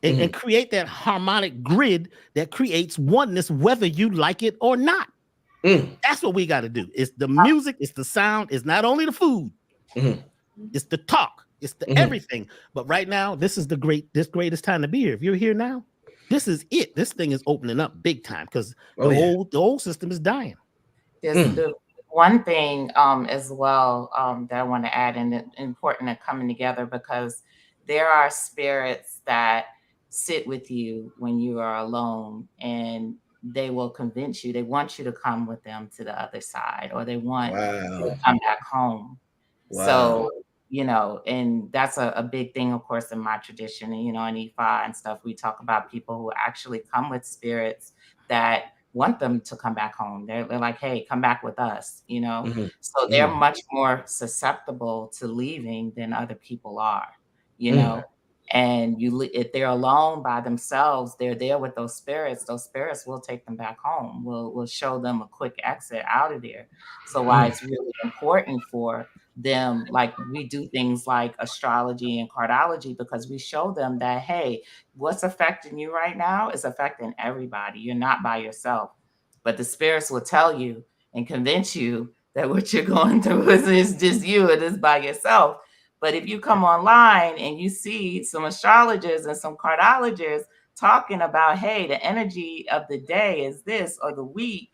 And create that harmonic grid that creates oneness, whether you like it or not. That's what we got to do. It's the music, it's the sound, it's not only the food, it's the talk, it's the everything. But right now, this is the greatest time to be here. If you're here now, this is it. This thing is opening up big time because the old system is dying. The one thing as well that I want to add, and it's important to coming together, because there are spirits that sit with you when you are alone, and they will convince you. They want you to come with them to the other side, or they want you to come back home. So, and that's a big thing, of course, in my tradition. And, in Ifa and stuff, we talk about people who actually come with spirits that want them to come back home. They're like, hey, come back with us, So they're much more susceptible to leaving than other people are, And if they're alone by themselves, they're there with those spirits. Those spirits will take them back home. We'll show them a quick exit out of there. So why it's really important for them, like we do things like astrology and cardology, because we show them that, hey, what's affecting you right now is affecting everybody. You're not by yourself. But the spirits will tell you and convince you that what you're going through is just you. It is by yourself. But if you come online and you see some astrologers and some cardologists talking about, hey, the energy of the day is this, or the week,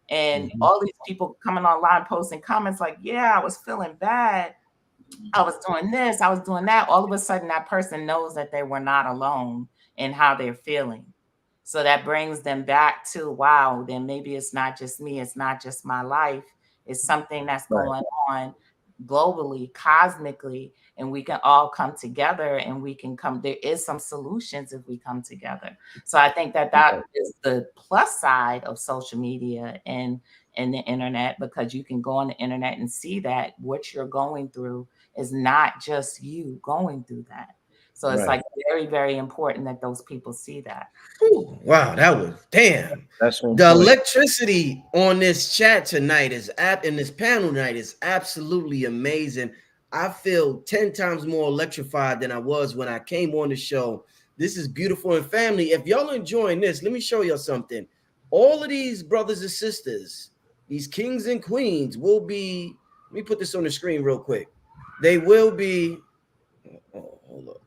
and all these people coming online posting comments like, yeah, I was feeling bad, I was doing this, I was doing that, all of a sudden that person knows that they were not alone in how they're feeling. So that brings them back to, wow, then maybe it's not just me, it's not just my life, it's something that's going on globally, cosmically, and we can all come together, and we can come. There is some solutions if we come together. So I think that is the plus side of social media and the internet, because you can go on the internet and see that what you're going through is not just you going through that. So it's like very, very important that those people see that. Ooh, wow, that was damn. That's the electricity on this chat tonight in this panel tonight is absolutely amazing. I feel 10 times more electrified than I was when I came on the show. This is beautiful. And family, if y'all enjoying this, let me show y'all something. All of these brothers and sisters, these kings and queens will be, let me put this on the screen real quick. They will be, hold up.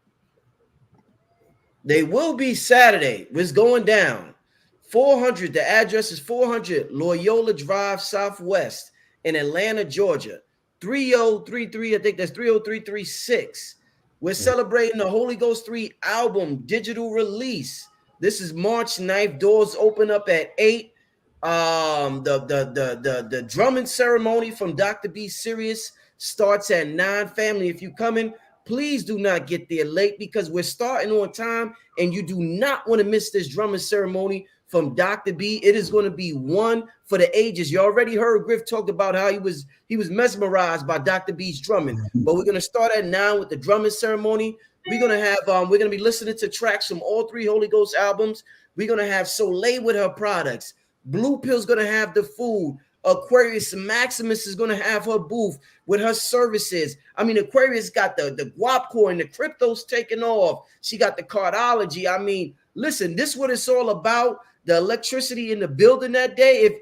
They will be Saturday. It's going down. 400, the address is 400 Loyola Drive Southwest in Atlanta, Georgia. 3033, I think that's 30336. We're celebrating the Holy Ghost 3 album digital release. This is March 9th. Doors open up at 8. The drumming ceremony from Dr. B Sirius starts at 9. Family, if you coming, please do not get there late, because we're starting on time, and you do not want to miss this drumming ceremony from Dr. B. It is going to be one for the ages. You already heard Griff talk about how he was mesmerized by Dr. B's drumming. But we're going to start at 9 with the drumming ceremony. We're going to have we're going to be listening to tracks from all 3 Holy Ghost albums. We're going to have Soleil with her products. Blue Pill's going to have the food. Aquarius Maximus is going to have her booth with her services. I mean, Aquarius got the guap coin, the crypto's taking off. She got the cardology. I mean, listen, this is what it's all about. The electricity in the building that day. If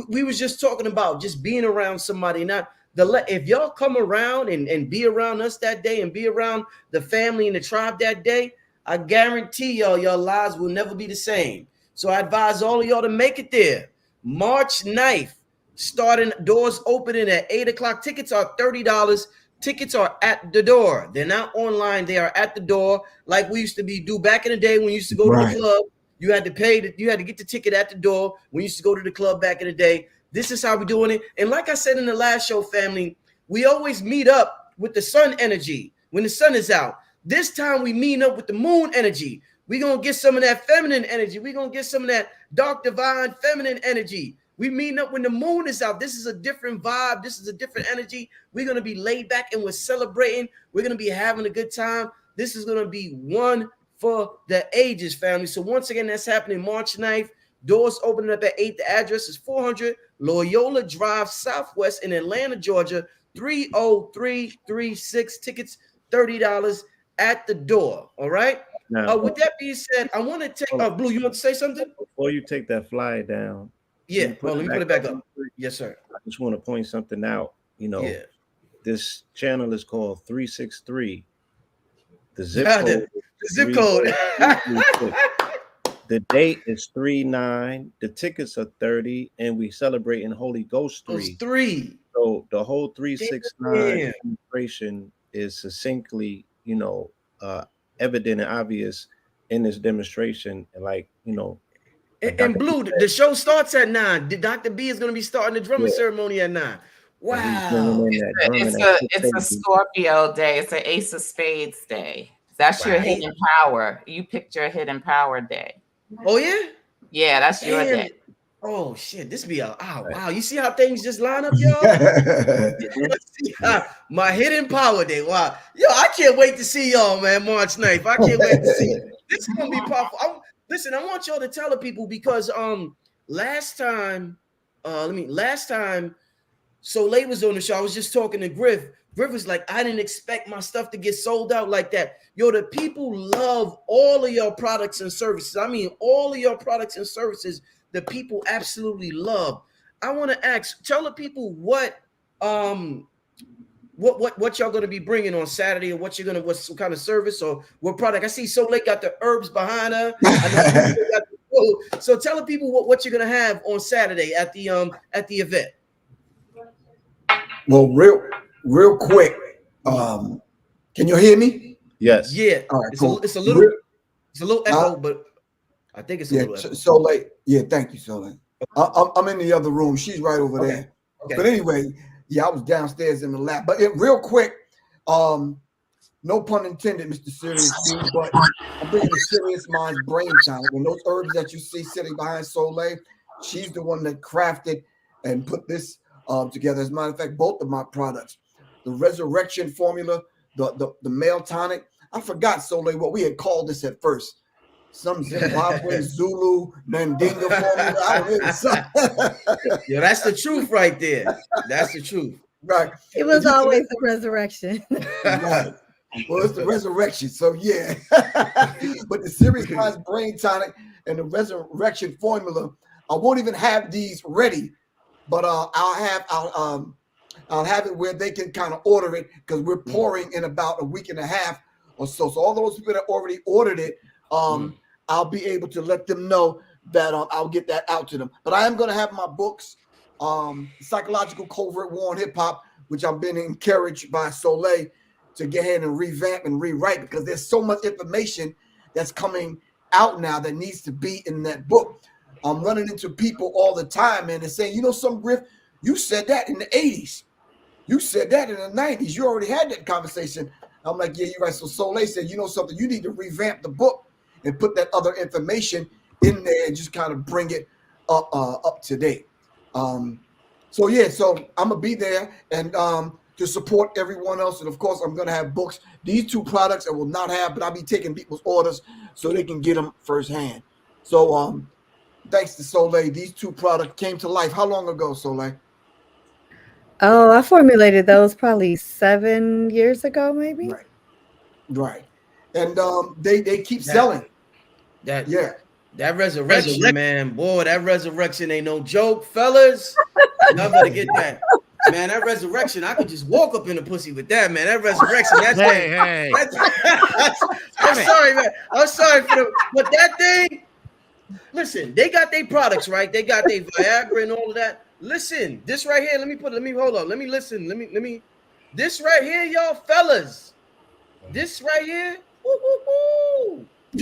we was just talking about just being around somebody, if y'all come around and be around us that day and be around the family and the tribe that day, I guarantee y'all, your lives will never be the same. So I advise all of y'all to make it there. March 9th. Starting doors opening at 8 o'clock. Tickets are $30. Tickets are at the door. They're not online. They are at the door, like we used to do back in the day when we used to go to the club. You had to pay. You had to get the ticket at the door when you used to go to the club back in the day. This is how we're doing it. And like I said in the last show, family, we always meet up with the sun energy when the sun is out. This time we meet up with the moon energy. We're going to get some of that feminine energy. We're going to get some of that dark, divine, feminine energy. We meeting up when the moon is out. This is a different vibe. This is a different energy. We're going to be laid back and we're celebrating. We're going to be having a good time. This is going to be one for the ages, family. So once again, that's happening March 9th. Doors opening up at 8. The address is 400 Loyola Drive Southwest in Atlanta, Georgia, 30336. Tickets, $30 at the door. All right. Now, with that being said, I want to take Blue, you want to say something? Before you take that flyer down. Yeah. Let me put it back up. Yes, sir. I just want to point something out. This channel is called 363. The zip code. The zip code. The date is 3/9. The tickets are 30, and we celebrate in Holy Ghost 3. So the whole 369 demonstration is succinctly, evident and obvious in this demonstration, and And Blue, the show starts at 9. Dr. B is going to be starting the drumming ceremony at 9. Wow. It's a Scorpio day. It's an Ace of Spades day. That's your hidden power. You picked your hidden power day. Oh, yeah? Yeah, that's your day. Oh, shit. This be wow. You see how things just line up, y'all? My hidden power day. Wow. Yo, I can't wait to see y'all, man, March 9th. I can't wait to see it. This is going to be powerful. Listen, I want y'all to tell the people because last time Soleil was on the show, I was just talking to Griff. Griff was like, I didn't expect my stuff to get sold out like that. Yo, the people love all of your products and services. I mean, all of your products and services, the people absolutely love. I want to tell the people what y'all going to be bringing on Saturday, or what some kind of service or what product. I see Soleil got the herbs behind her. So tell the people what you're going to have on Saturday at the event. Well, real quick, can you hear me? Yes. Yeah. All right, it's a little echo, but I think it's a little echo. Soleil. Yeah, thank you, Soleil. I'm in the other room. She's right over there. Okay. But anyway, I was downstairs in the lab. But real quick, no pun intended, Mr. Sirius, but I'm bringing the Sirius Mind's brain tonic. And those herbs that you see sitting behind Soleil, she's the one that crafted and put this together. As a matter of fact, both of my products, the resurrection formula, the male tonic. I forgot, Soleil, what we had called this at first. Some Zimbabwe, Zulu, Mandinga formula. I don't know. Yeah, that's the truth right there. That's the truth. Right. It was always the resurrection. Right. Well, it's the resurrection. So yeah. But the Sirius Mind's brain tonic and the resurrection formula, I won't even have these ready, but I'll have it where they can kind of order it because we're pouring in about a week and a half or so. So all those people that already ordered it, I'll be able to let them know that I'll get that out to them. But I am going to have my books, Psychological Covert War on Hip Hop, which I've been encouraged by Soleil to get ahead and revamp and rewrite because there's so much information that's coming out now that needs to be in that book. I'm running into people all the time, man, and saying, some Griff, you said that in the 80s. You said that in the 90s. You already had that conversation. I'm like, yeah, you're right. So Soleil said, something, you need to revamp the book and put that other information in there and just kind of bring it up to date. So I'm gonna be there and to support everyone else. And of course, I'm gonna have books. These two products I will not have, but I'll be taking people's orders so they can get them firsthand. So thanks to Soleil, these two products came to life. How long ago, Soleil? Oh, I formulated those probably 7 years ago, maybe. Right. And they keep selling. That resurrection, man, boy, that resurrection ain't no joke, fellas. Y'all better get that. Man, that resurrection, I could just walk up in the pussy with that, man. That resurrection, that's hey. I'm sorry, man. I'm sorry but that thing, listen, they got their products, right? They got their Viagra and all of that. Listen, this right here, let me hold on. Let me listen. This right here, y'all fellas. This right here,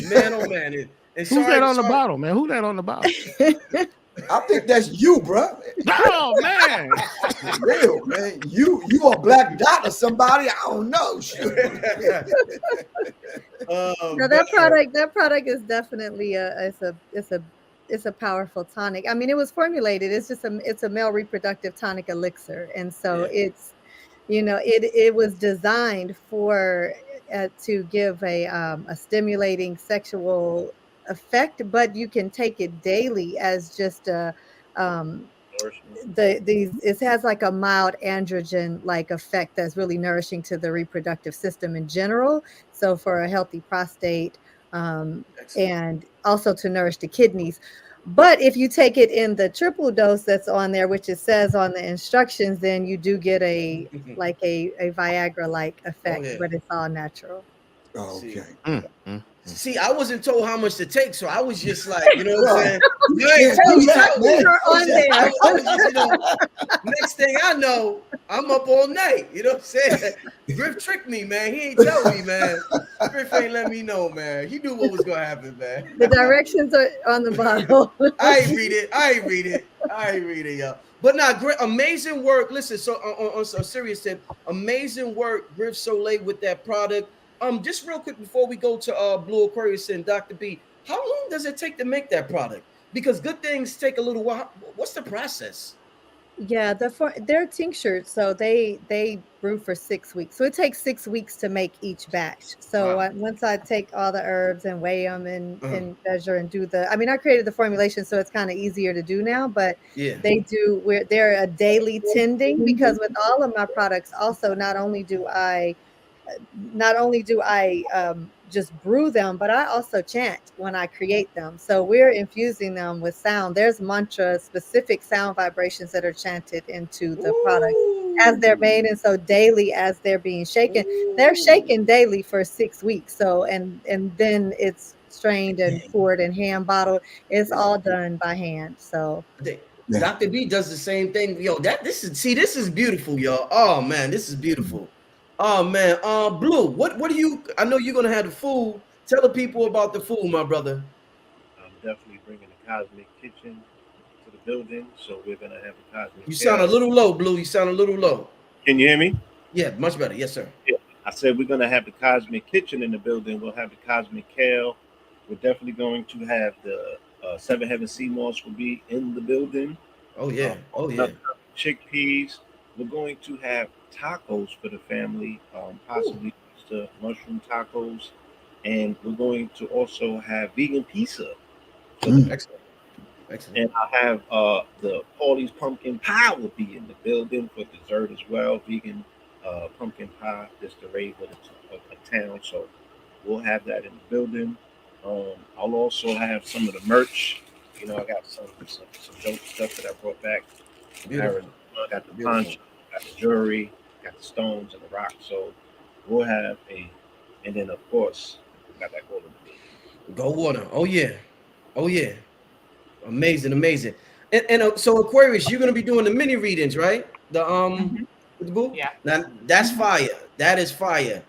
man, oh man. Who's that on the bottle, man? Who that on the bottle? I think that's you, bro. Oh man, Real man. You a black dot or somebody? I don't know. No, that product is definitely it's a powerful tonic. I mean, it was formulated. It's a male reproductive tonic elixir, and so it's, it was designed for to give a stimulating sexual effect, but you can take it daily as just a it has like a mild androgen like effect that's really nourishing to the reproductive system in general. So for a healthy prostate, and also to nourish the kidneys. But if you take it in the triple dose that's on there, which it says on the instructions, then you do get a Viagra like effect, but it's all natural. Okay. See, I wasn't told how much to take, so I was just like, you know what I'm saying? You ain't tell me that. I was just, next thing I know, I'm up all night. You know what I'm saying? Griff tricked me, man. He ain't tell me, man. Griff ain't let me know, man. He knew what was gonna happen, man. The directions are on the bottle. I ain't read it, y'all. But now, amazing work. Listen, so on a serious tip, amazing work, Griff Soleil, with that product. Just real quick before we go to Blue Aquarius and Dr. B, how long does it take to make that product? Because good things take a little while. What's the process? Yeah, they're tinctures, so they brew for 6 weeks. So it takes 6 weeks to make each batch. So once I take all the herbs and weigh them and measure and do I created the formulation, so it's kind of easier to do now. But they're a daily tending, because with all of my products, also not only do I just brew them, but I also chant when I create them. So we're infusing them with sound. There's mantra specific sound vibrations that are chanted into the product as they're made. And so daily, as they're being shaken, they're shaken daily for 6 weeks. So, and then it's strained and poured and hand bottled. It's all done by hand. So Dr. B does the same thing. Yo, this is beautiful, y'all. Oh man, this is beautiful. Oh man, Blue, what do you? I know you're gonna have the food. Tell the people about the food, my brother. I'm definitely bringing the Cosmic Kitchen to the building, so we're gonna have a Cosmic. You sound a little low, Blue. You sound a little low. Can you hear me? Yeah, much better. Yes, sir. Yeah, I said we're gonna have the Cosmic Kitchen in the building. We'll have the Cosmic Kale. We're definitely going to have the Seven Heaven Sea Moss will be in the building. Oh yeah, chickpeas. We're going to have tacos for the family, possibly the mushroom tacos, and we're going to also have vegan pizza. Excellent. And I have the Paulie's pumpkin pie will be in the building for dessert as well. Vegan pumpkin pie, just the rave of the town. So we'll have that in the building. I'll also have some of the merch. I got some dope stuff that I brought back. I got the punch, got the jewelry, got the stones and the rocks. So we'll have and then of course got that gold water. Oh yeah. Amazing. And so Aquarius, you're gonna be doing the mini readings, right? With the boo? Yeah. Now that's fire. That is fire.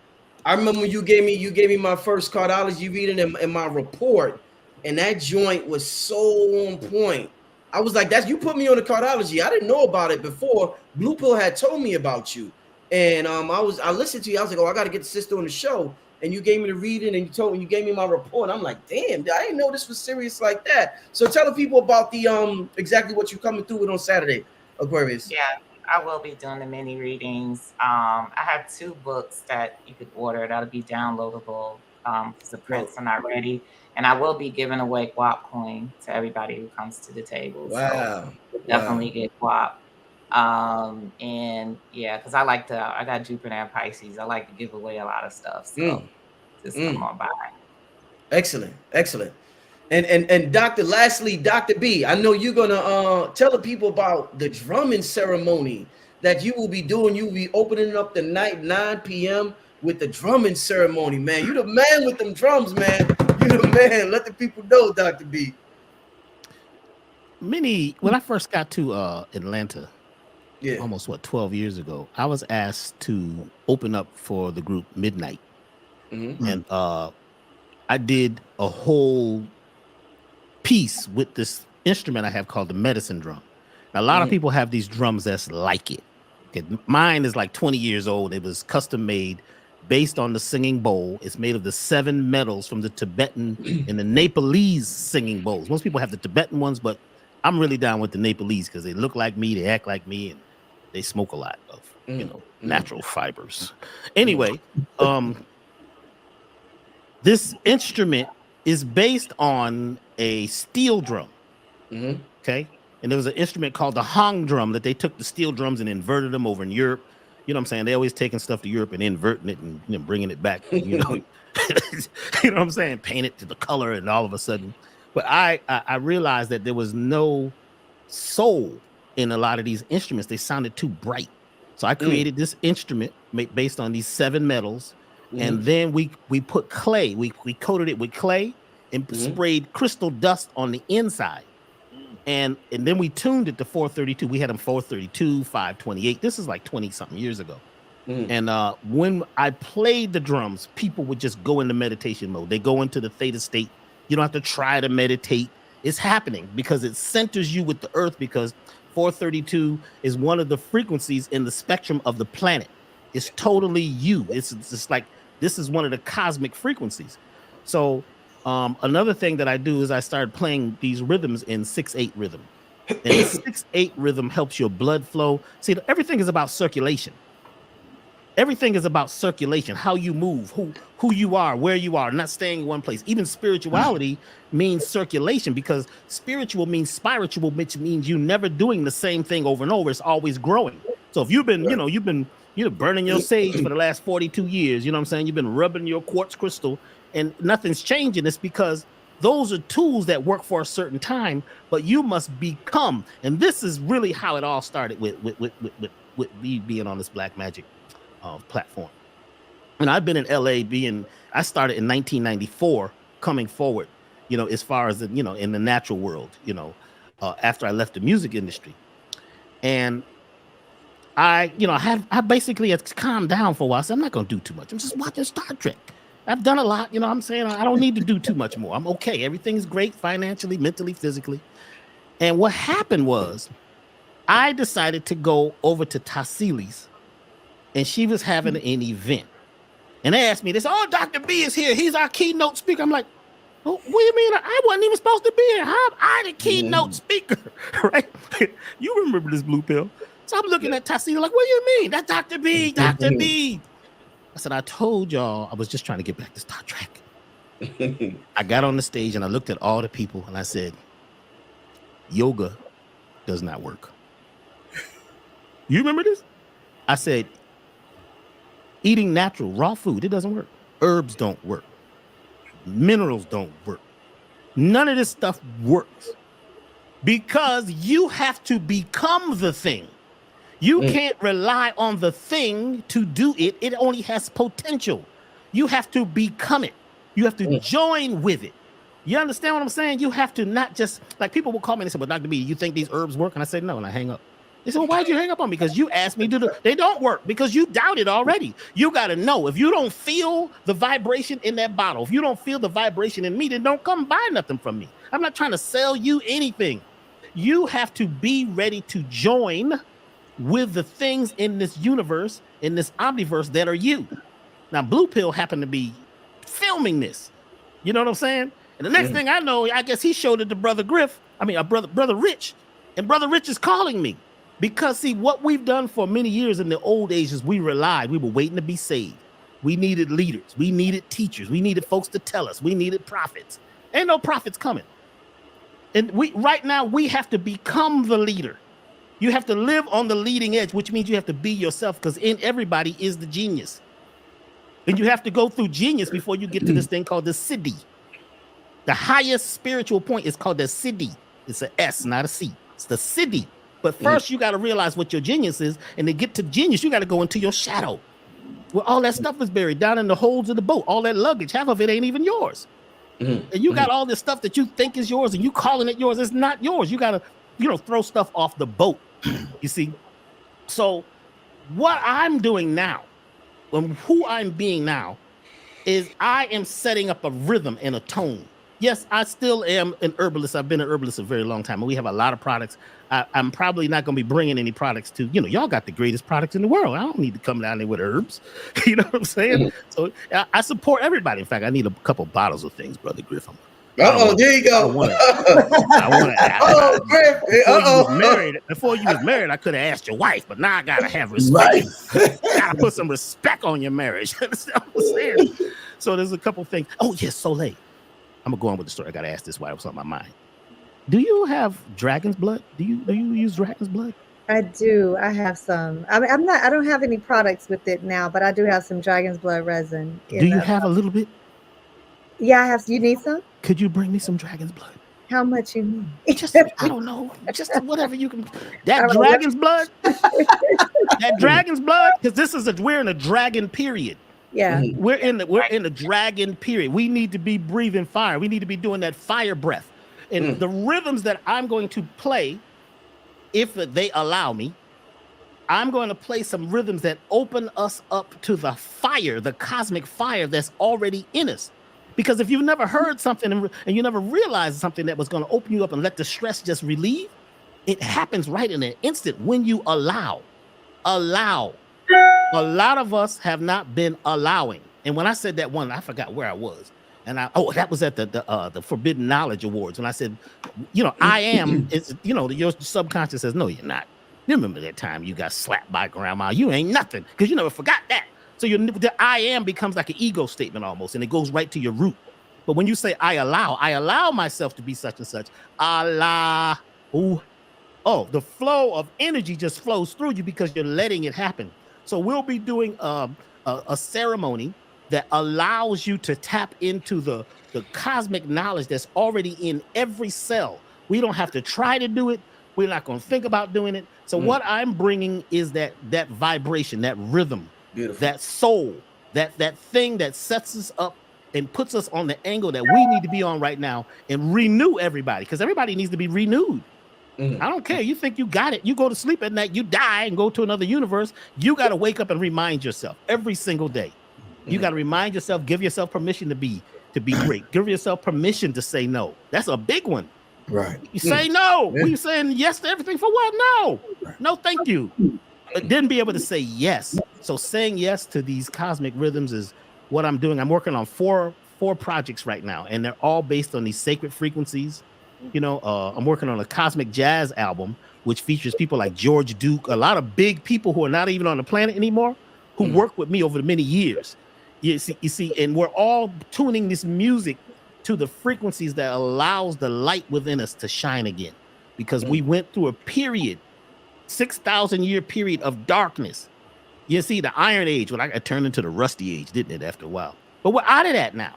I remember when you gave me my first cardology reading in my report, and that joint was so on point. I was like, you put me on the cardology. I didn't know about it before. Blue Pill had told me about you. And I listened to you. I was like, I got to get the sister on the show. And you gave me the reading, and you gave me my report. I'm like, damn, I didn't know this was serious like that. So tell the people about the exactly what you're coming through with on Saturday, Aquarius. Yeah, I will be doing the mini readings. I have 2 books that you could order that'll be downloadable because the prints are not ready. And I will be giving away guap coin to everybody who comes to the table. Wow. So definitely get guap. And yeah, because I got Jupiter and Pisces. I like to give away a lot of stuff. So just come on by. Excellent. And lastly, Dr. B, I know you're gonna tell the people about the drumming ceremony that you will be doing. You will be opening up the night 9 p.m. with the drumming ceremony, man. You the man with them drums, man. You the man. Let the people know, Dr. B. When I first got to Atlanta, almost 12 years ago, I was asked to open up for the group Midnight. And I did a whole piece with this instrument I have called the medicine drum. Now, a lot of people have these drums that's like it. Okay, mine is like 20 years old. It was custom made based on the singing bowl. It's made of the 7 metals from the Tibetan and the Nepalese singing bowls. Most people have the Tibetan ones, but I'm really down with the Nepalese because they look like me, they act like me, and they smoke a lot of, natural fibers. Anyway, this instrument is based on a steel drum. Okay. And there was an instrument called the Hong drum that they took the steel drums and inverted them over in Europe. You know what I'm saying? They always taking stuff to Europe and inverting it and bringing it back, you know. You know what I'm saying? Paint it to the color, and all of a sudden. But I realized that there was no soul in a lot of these instruments. They sounded too bright. So I created this instrument based on these 7 metals. And then we put clay. We coated it with clay and sprayed crystal dust on the inside. And then we tuned it to 432. We had them 432, 528. This is like 20 something years ago. And when I played the drums, people would just go into meditation mode. They go into the theta state. You don't have to try to meditate. It's happening because it centers you with the earth, because 432 is one of the frequencies in the spectrum of the planet. It's totally you. It's just like, this is one of the cosmic frequencies. So another thing that I do is I started playing these rhythms in 6/8 rhythm. And the 6/8 rhythm helps your blood flow. See, everything is about circulation. Everything is about circulation, how you move, who you are, where you are, not staying in one place. Even spirituality means circulation, because spiritual means spiritual, which means you never doing the same thing over and over. It's always growing. So if you've been, you've been burning your sage for the last 42 years, you know what I'm saying? You've been rubbing your quartz crystal and nothing's changing. It's because those are tools that work for a certain time, but you must become. And this is really how it all started with me being on this Black Magic platform. And I've been in LA I started in 1994 coming forward, as far as, in the natural world, after I left the music industry. And I basically had calmed down for a while. So I'm not going to do too much. I'm just watching Star Trek. I've done a lot, I'm saying I don't need to do too much more. I'm okay. Everything's great financially, mentally, physically. And what happened was I decided to go over to Tassili's, and she was having an event. And they asked me this, oh, Dr. B is here. He's our keynote speaker. I'm like, oh, what do you mean? I wasn't even supposed to be here. How am I the keynote speaker? Right? You remember this blue pill. So I'm looking at Tassili like, what do you mean? That's Dr. B, Dr. B. I said, I told y'all I was just trying to get back to Star Trek. I got on the stage and I looked at all the people and I said, yoga does not work. You remember this? I said, eating natural, raw food, it doesn't work. Herbs don't work. Minerals don't work. None of this stuff works because you have to become the thing. You can't rely on the thing to do it. It only has potential. You have to become it. You have to join with it. You understand what I'm saying? You have to not just, like, people will call me and say, well, Dr. B, you think these herbs work? And I say, no, and I hang up. They said, well, why'd you hang up on me? Because you asked me to do it. They don't work because you doubt it already. You got to know, if you don't feel the vibration in that bottle, if you don't feel the vibration in me, then don't come buy nothing from me. I'm not trying to sell you anything. You have to be ready to join with the things in this universe, in this omniverse that are you. Now, Blue Pill happened to be filming this. You know what I'm saying? And the next thing I know, I guess he showed it to Brother Griff. I mean, Brother Rich. And Brother Rich is calling me. Because, see, what we've done for many years in the old ages, we were waiting to be saved. We needed leaders. We needed teachers. We needed folks to tell us. We needed prophets. Ain't no prophets coming. And right now, we have to become the leader. You have to live on the leading edge, which means you have to be yourself, because in everybody is the genius. And you have to go through genius before you get to this thing called the Siddhi. The highest spiritual point is called the Siddhi. It's an S, not a C. It's the Siddhi. But first, you got to realize what your genius is. And to get to genius, you got to go into your shadow, where all that stuff is buried down in the holds of the boat. All that luggage, half of it ain't even yours. And you got all this stuff that you think is yours and you calling it yours. It's not yours. You got to, throw stuff off the boat. You see? So what I'm doing now, who I'm being now, is I am setting up a rhythm and a tone yes, I still am an herbalist. I've been an herbalist a very long time, and we have a lot of products. I'm probably not going to be bringing any products to, y'all got the greatest products in the world. I don't need to come down there with herbs. You know what I'm saying? So I support everybody. In fact, I need a couple bottles of things, Brother Griff. There you go. I want to. Griff. Before you was married, I could have asked your wife, but now I gotta have respect. Gotta put some respect on your marriage. Understand what I'm saying? So there's a couple things. Oh yes, Soleil. I'm gonna go on with the story. I gotta ask this while it was on my mind. Do you have dragon's blood? Do you use dragon's blood? I do. I have some. I mean, I don't have any products with it now, but I do have some dragon's blood resin. Do you have a little bit? Yeah, I have. You need some? Could you bring me some dragon's blood? How much you need? Just, I don't know. Just whatever you can. That dragon's blood. That dragon's blood. Because we're in a dragon period. Yeah. We're in the dragon period. We need to be breathing fire. We need to be doing that fire breath. And the rhythms that I'm going to play, if they allow me, I'm going to play some rhythms that open us up to the fire, the cosmic fire that's already in us. Because if you've never heard something and you never realized something that was going to open you up and let the stress just relieve, it happens right in an instant when you allow. A lot of us have not been allowing. And when I said that one, I forgot where I was. And that was at the Forbidden Knowledge Awards. When I said, I am, it's, your subconscious says, no, you're not. You remember that time you got slapped by grandma? You ain't nothing, because you never forgot that. So the I am becomes like an ego statement almost, and it goes right to your root. But when you say I allow myself to be such and such, Allah, the flow of energy just flows through you because you're letting it happen. So we'll be doing a ceremony that allows you to tap into the cosmic knowledge that's already in every cell. We don't have to try to do it. We're not going to think about doing it. So what I'm bringing is that vibration, that rhythm, that soul, that thing that sets us up and puts us on the angle that we need to be on right now and renew everybody, because everybody needs to be renewed. I don't care. You think you got it. You go to sleep at night, you die and go to another universe. You got to wake up and remind yourself every single day. You got to remind yourself, give yourself permission to be great. Give yourself permission to say no. That's a big one. Right. You say no. Yeah. We saying yes to everything for what? No, thank you. But then be able to say yes. So saying yes to these cosmic rhythms is what I'm doing. I'm working on four projects right now, and they're all based on these sacred frequencies. I'm working on a cosmic jazz album, which features people like George Duke, a lot of big people who are not even on the planet anymore, who worked with me over the many years. You see, and we're all tuning this music to the frequencies that allows the light within us to shine again, because we went through a period, 6,000 year period of darkness. You see, the Iron Age, well, I turned into the Rusty Age, didn't it, after a while? But we're out of that now.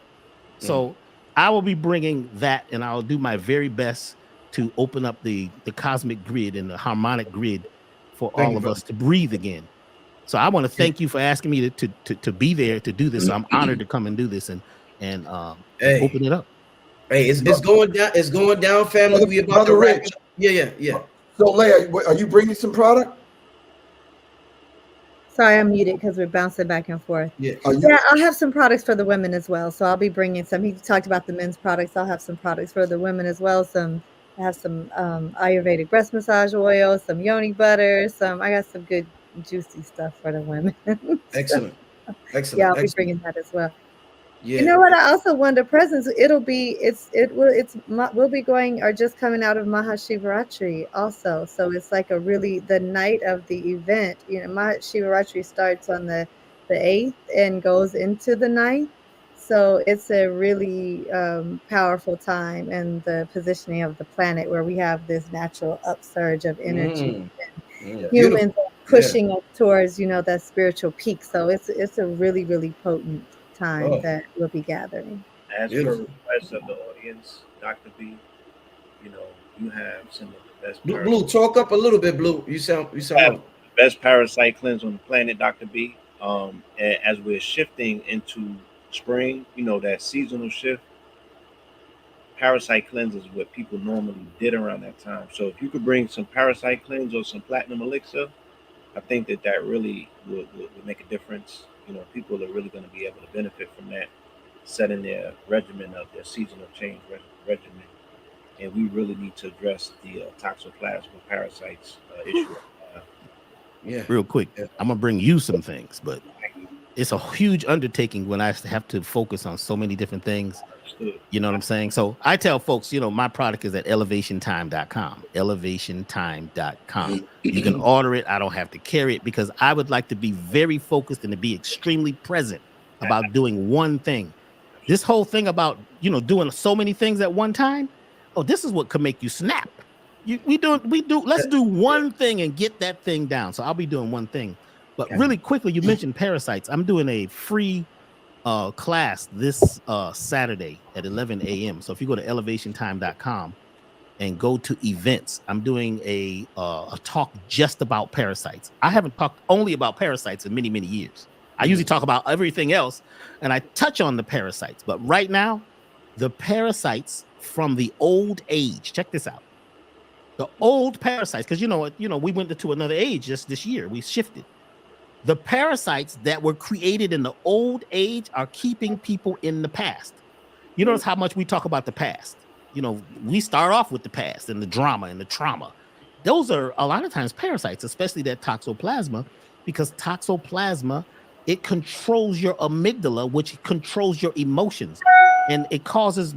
So I will be bringing that, and I'll do my very best to open up the cosmic grid and the harmonic grid for all of us to breathe again. So I want to thank you for asking me to be there to do this. So I'm honored to come and do this and open it up. Hey, it's going down. It's going down, family. We about to wrap. Yeah. So, Leah, are you bringing some product? Sorry, I'm muted because we're bouncing back and forth. Yeah, I'll have some products for the women as well. So I'll be bringing some. He talked about the men's products. I'll have some products for the women as well. I have some Ayurvedic breast massage oil, some yoni butter. I got some good juicy stuff for the women. Excellent. Yeah, I'll be bringing that as well. Yeah. You know what? I also wonder presents. We'll be going or just coming out of Mahashivaratri also. So it's like the night of the event. Mahashivaratri starts on the 8th and goes into the 9th. So it's a really powerful time in the positioning of the planet where we have this natural upsurge of energy. Humans are pushing up towards, that spiritual peak. So it's a really, really potent time that we'll be gathering. As for request of the audience, Dr. B, you have some of the best. Blue, talk up a little bit, Blue. You sound the best parasite cleanse on the planet, Dr. B. As we're shifting into spring, that seasonal shift, parasite cleanse is what people normally did around that time. So if you could bring some parasite cleanse or some platinum elixir, I think that really would make a difference. People are really going to be able to benefit from that. setting their regimen of their seasonal change regimen. And we really need to address the toxoplasma parasites issue. Real quick, I'm gonna bring you some things, but it's a huge undertaking when I have to focus on so many different things. You know what I'm saying? So I tell folks, my product is at elevationtime.com. Elevationtime.com. You can order it. I don't have to carry it because I would like to be very focused and to be extremely present about doing one thing. This whole thing about doing so many things at one time. Oh, this is what could make you snap. Let's do one thing and get that thing down. So I'll be doing one thing. But really quickly, you mentioned parasites. I'm doing a free class this Saturday at 11 a.m. So if you go to elevationtime.com and go to events, I'm doing a talk just about parasites. I haven't talked only about parasites in many, many years. I usually talk about everything else and I touch on the parasites. But right now, the parasites from the old age, check this out. The old parasites, because we went into another age just this year. We shifted. The parasites that were created in the old age are keeping people in the past. You notice how much we talk about the past. We start off with the past and the drama and the trauma. Those are a lot of times parasites, especially that toxoplasma, because toxoplasma, it controls your amygdala, which controls your emotions. And it causes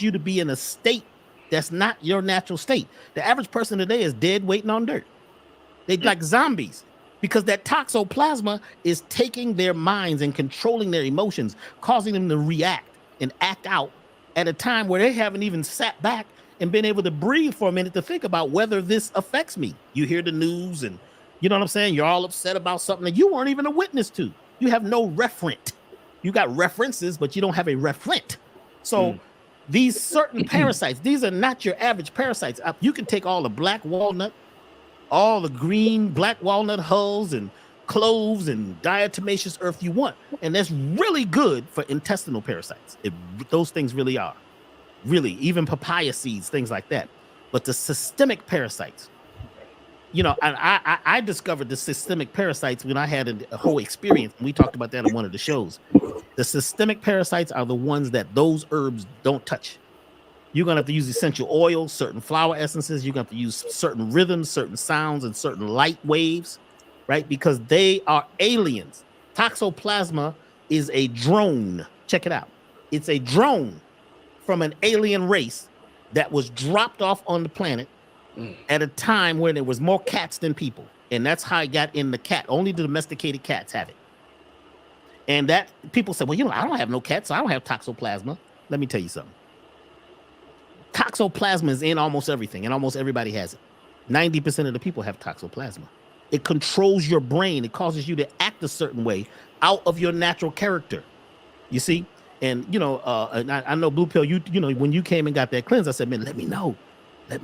you to be in a state that's not your natural state. The average person today is dead waiting on dirt. They're like zombies. Because that toxoplasma is taking their minds and controlling their emotions, causing them to react and act out at a time where they haven't even sat back and been able to breathe for a minute to think about whether this affects me. You hear the news and you know what I'm saying? You're all upset about something that you weren't even a witness to. You have no referent. You got references, but you don't have a referent. So these certain parasites, these are not your average parasites. You can take all the black walnut, all the green black walnut hulls and cloves and diatomaceous earth you want. And that's really good for intestinal parasites. Those things really are. Really, even papaya seeds, things like that. But the systemic parasites, I discovered the systemic parasites when I had a whole experience. We talked about that on one of the shows. The systemic parasites are the ones that those herbs don't touch. You're going to have to use essential oils, certain flower essences. You're going to have to use certain rhythms, certain sounds, and certain light waves, right? Because they are aliens. Toxoplasma is a drone. Check it out. It's a drone from an alien race that was dropped off on the planet at a time when there was more cats than people. And that's how it got in the cat. Only the domesticated cats have it. And that people say, well, I don't have no cats, so I don't have toxoplasma. Let me tell you something. Toxoplasma is in almost everything, and almost everybody has it. 90% of the people have toxoplasma. It controls your brain. It causes you to act a certain way out of your natural character. You see? And, and I know Blue Pill, when you came and got that cleanse, I said, man, let me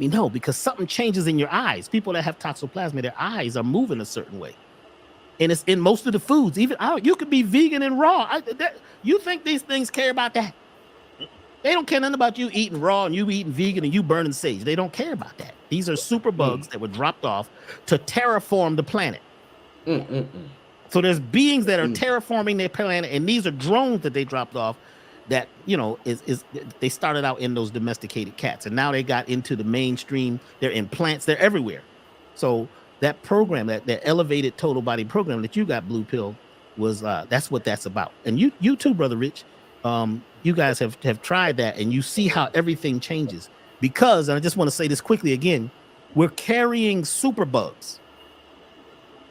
know, because something changes in your eyes. People that have toxoplasma, their eyes are moving a certain way. And it's in most of the foods. Even you could be vegan and raw. You think these things care about that? They don't care nothing about you eating raw and you eating vegan and you burning sage. They don't care about that. These are super bugs that were dropped off to terraform the planet. So there's beings that are terraforming their planet, and these are drones that they dropped off that, they started out in those domesticated cats, and now they got into the mainstream. They're in plants. They're everywhere. So that program, that elevated total body program that you got, Blue Pill, was that's what that's about. And you too, Brother Rich. You guys have tried that, and you see how everything changes. Because, and I just want to say this quickly again, we're carrying superbugs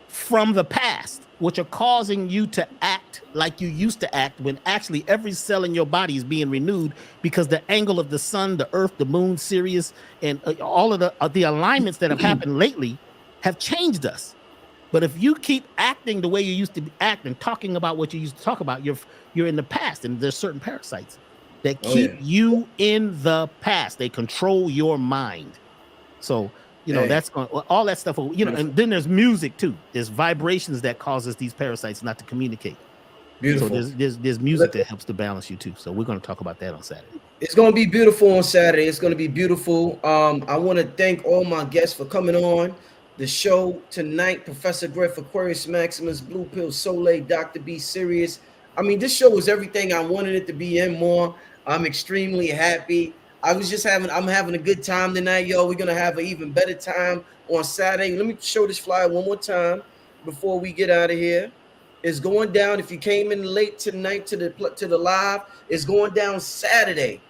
from the past, which are causing you to act like you used to act, when actually every cell in your body is being renewed, because the angle of the sun, the earth, the moon, Sirius, and all of the alignments that have happened lately have changed us. But if you keep acting the way you used to act and talking about what you used to talk about, you're in the past. And there's certain parasites that keep you in the past. They control your mind. So, that's going, all that stuff, and then there's music too. There's vibrations that causes these parasites not to communicate. Beautiful. So there's music that helps to balance you too. So we're going to talk about that on Saturday. It's going to be beautiful on Saturday. It's going to be beautiful. I want to thank all my guests for coming on the show tonight. Professor Griff, Aquarius, Maximus, Blue Pill, Soleil, Dr. B, Sirius, I mean, this show was everything I wanted it to be and more. I'm extremely happy. I'm having a good time tonight, yo. We're gonna have an even better time on Saturday. Let me show this flyer one more time before we get out of here. It's going down. If you came in late tonight to the live, it's going down Saturday,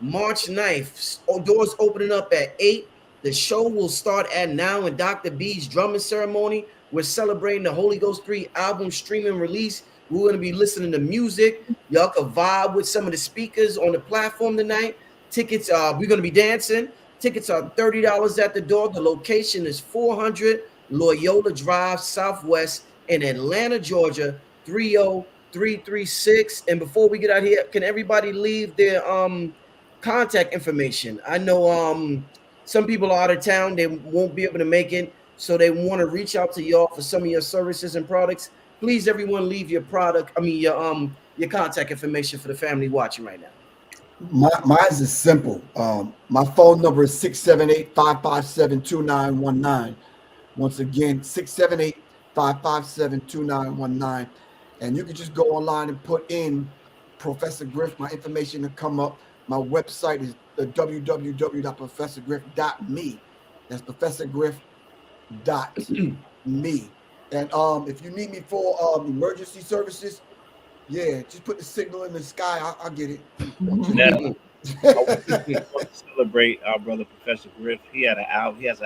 March 9th. Doors opening up at 8. The show will start at now in Dr. B's drumming ceremony. We're celebrating the Holy Ghost 3 album streaming release. We're going to be listening to music. Y'all can vibe with some of the speakers on the platform tonight. Tickets, we're going to be dancing. Tickets are $30 at the door. The location is 400 Loyola Drive Southwest in Atlanta, Georgia, 30336. And before we get out here, can everybody leave their contact information? I know some people are out of town. They won't be able to make it, so they want to reach out to y'all for some of your services and products. Please, everyone, leave your your contact information for the family watching right now. Mine's is simple. My phone number is 678-557-2919. Once again, 678-557-2919. And you can just go online and put in Professor Griff. My information will come up. My website is www.professorgriff.me. That's professorgriff.me. And if you need me for emergency services, yeah, just put the signal in the sky. I'll get it. Now, I want to celebrate our brother Professor Griff. He has an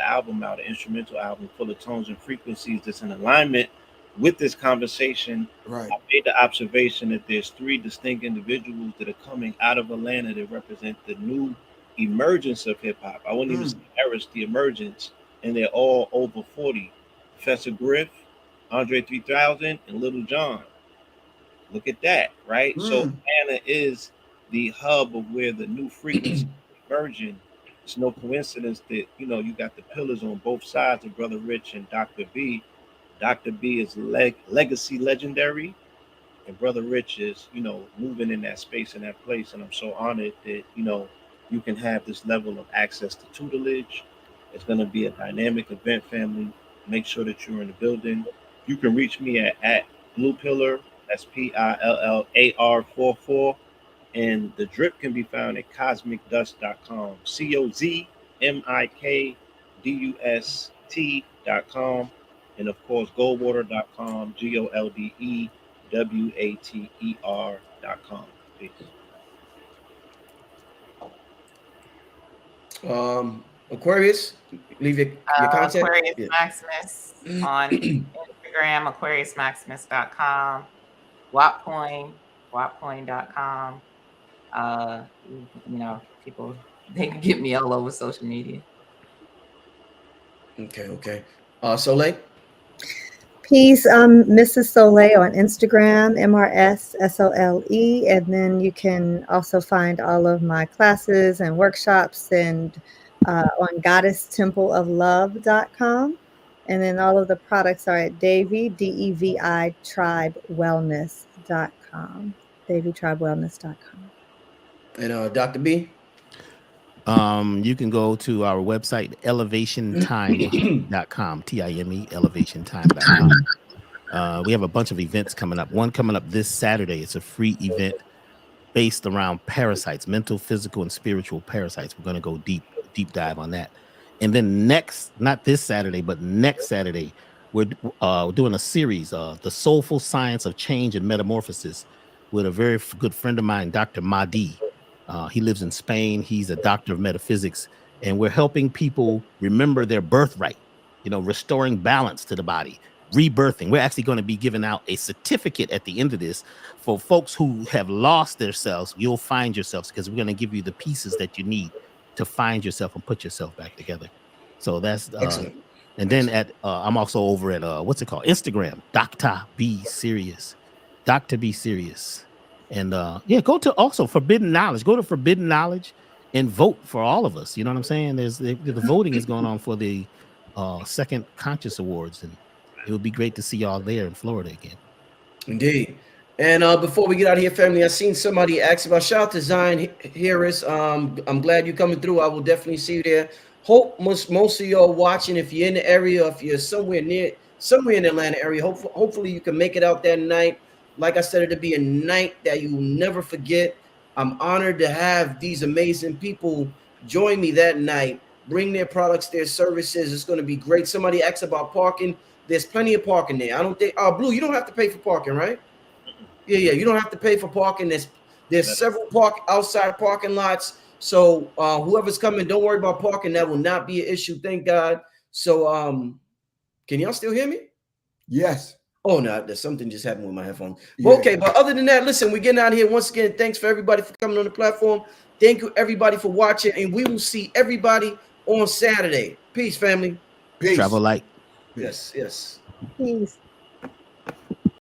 album out, an instrumental album full of tones and frequencies that's in alignment with this conversation. Right. I made the observation that there's 3 distinct individuals that are coming out of Atlanta that represent the new emergence of hip hop. I wouldn't even say eras, the emergence, and they're all over 40. Professor Griff, Andre 3000, and Little John. Look at that, right? So Atlanta is the hub of where the new frequency is emerging. It's no coincidence that, you got the pillars on both sides of Brother Rich and Dr. B. Dr. B is legacy legendary, and Brother Rich is, moving in that space and that place. And I'm so honored that, you can have this level of access to tutelage. It's going to be a dynamic event, family. Make sure that you're in the building. You can reach me at Blue Pillar. That's PILLAR 44. And the drip can be found at cosmicdust.com. COZMIKDUST.com. And of course, goldwater.com, GOLDEWATER.com. Peace. Aquarius, leave your contact. Aquarius Maximus on Instagram, AquariusMaximus.com, WAPcoin.com. People, they can get me all over social media. Okay. Soleil? Peace, Mrs. Soleil on Instagram, MRSSOLE, and then you can also find all of my classes and workshops and on goddesstempleoflove.com, and then all of the products are at Devi, DEVI tribewellness.com, DeviTribeWellness.com. And Dr. B? You can go to our website, elevationtime.com, TIME, elevationtime.com. We have a bunch of events coming up. One coming up this Saturday. It's a free event based around parasites, mental, physical, and spiritual parasites. We're going to go deep dive on that. And then not this Saturday, but next Saturday, we're doing a series, The Soulful Science of Change and Metamorphosis, with a very good friend of mine, Dr. Mahdi. He lives in Spain. He's a doctor of metaphysics, and we're helping people remember their birthright, restoring balance to the body, rebirthing. We're actually going to be giving out a certificate at the end of this for folks who have lost themselves. You'll find yourselves, because we're going to give you the pieces that you need to find yourself and put yourself back together. So that's excellent. And then I'm also over at Instagram, Doctah B Sirius, Dr. B Sirius. And go to also Forbidden Knowledge. Go to Forbidden Knowledge and vote for all of us. You know what I'm saying? The voting is going on for the Second Conscious Awards, and it would be great to see y'all there in Florida again. Indeed. And before we get out of here, family, I seen somebody ask about, shout out to Zion Harris. I'm glad you're coming through. I will definitely see you there. Hope most of y'all watching. If you're in the area, if you're somewhere in the Atlanta area, hopefully you can make it out that night Like I said, it'll be a night that you will never forget. I'm honored to have these amazing people join me that night, bring their products, their services. It's going to be great. Somebody asked about parking. There's plenty of parking there. I don't think, Blue, you don't have to pay for parking, right? Yeah, you don't have to pay for parking. There's several outside parking lots. So whoever's coming, don't worry about parking. That will not be an issue, thank God. So can y'all still hear me? Yes. Oh no, there's something just happened with my headphones. Yeah. Okay, but other than that, listen, we're getting out of here. Once again, thanks for everybody for coming on the platform. Thank you everybody for watching, and we will see everybody on Saturday. Peace, family. Peace. Travel light. Yes. Peace.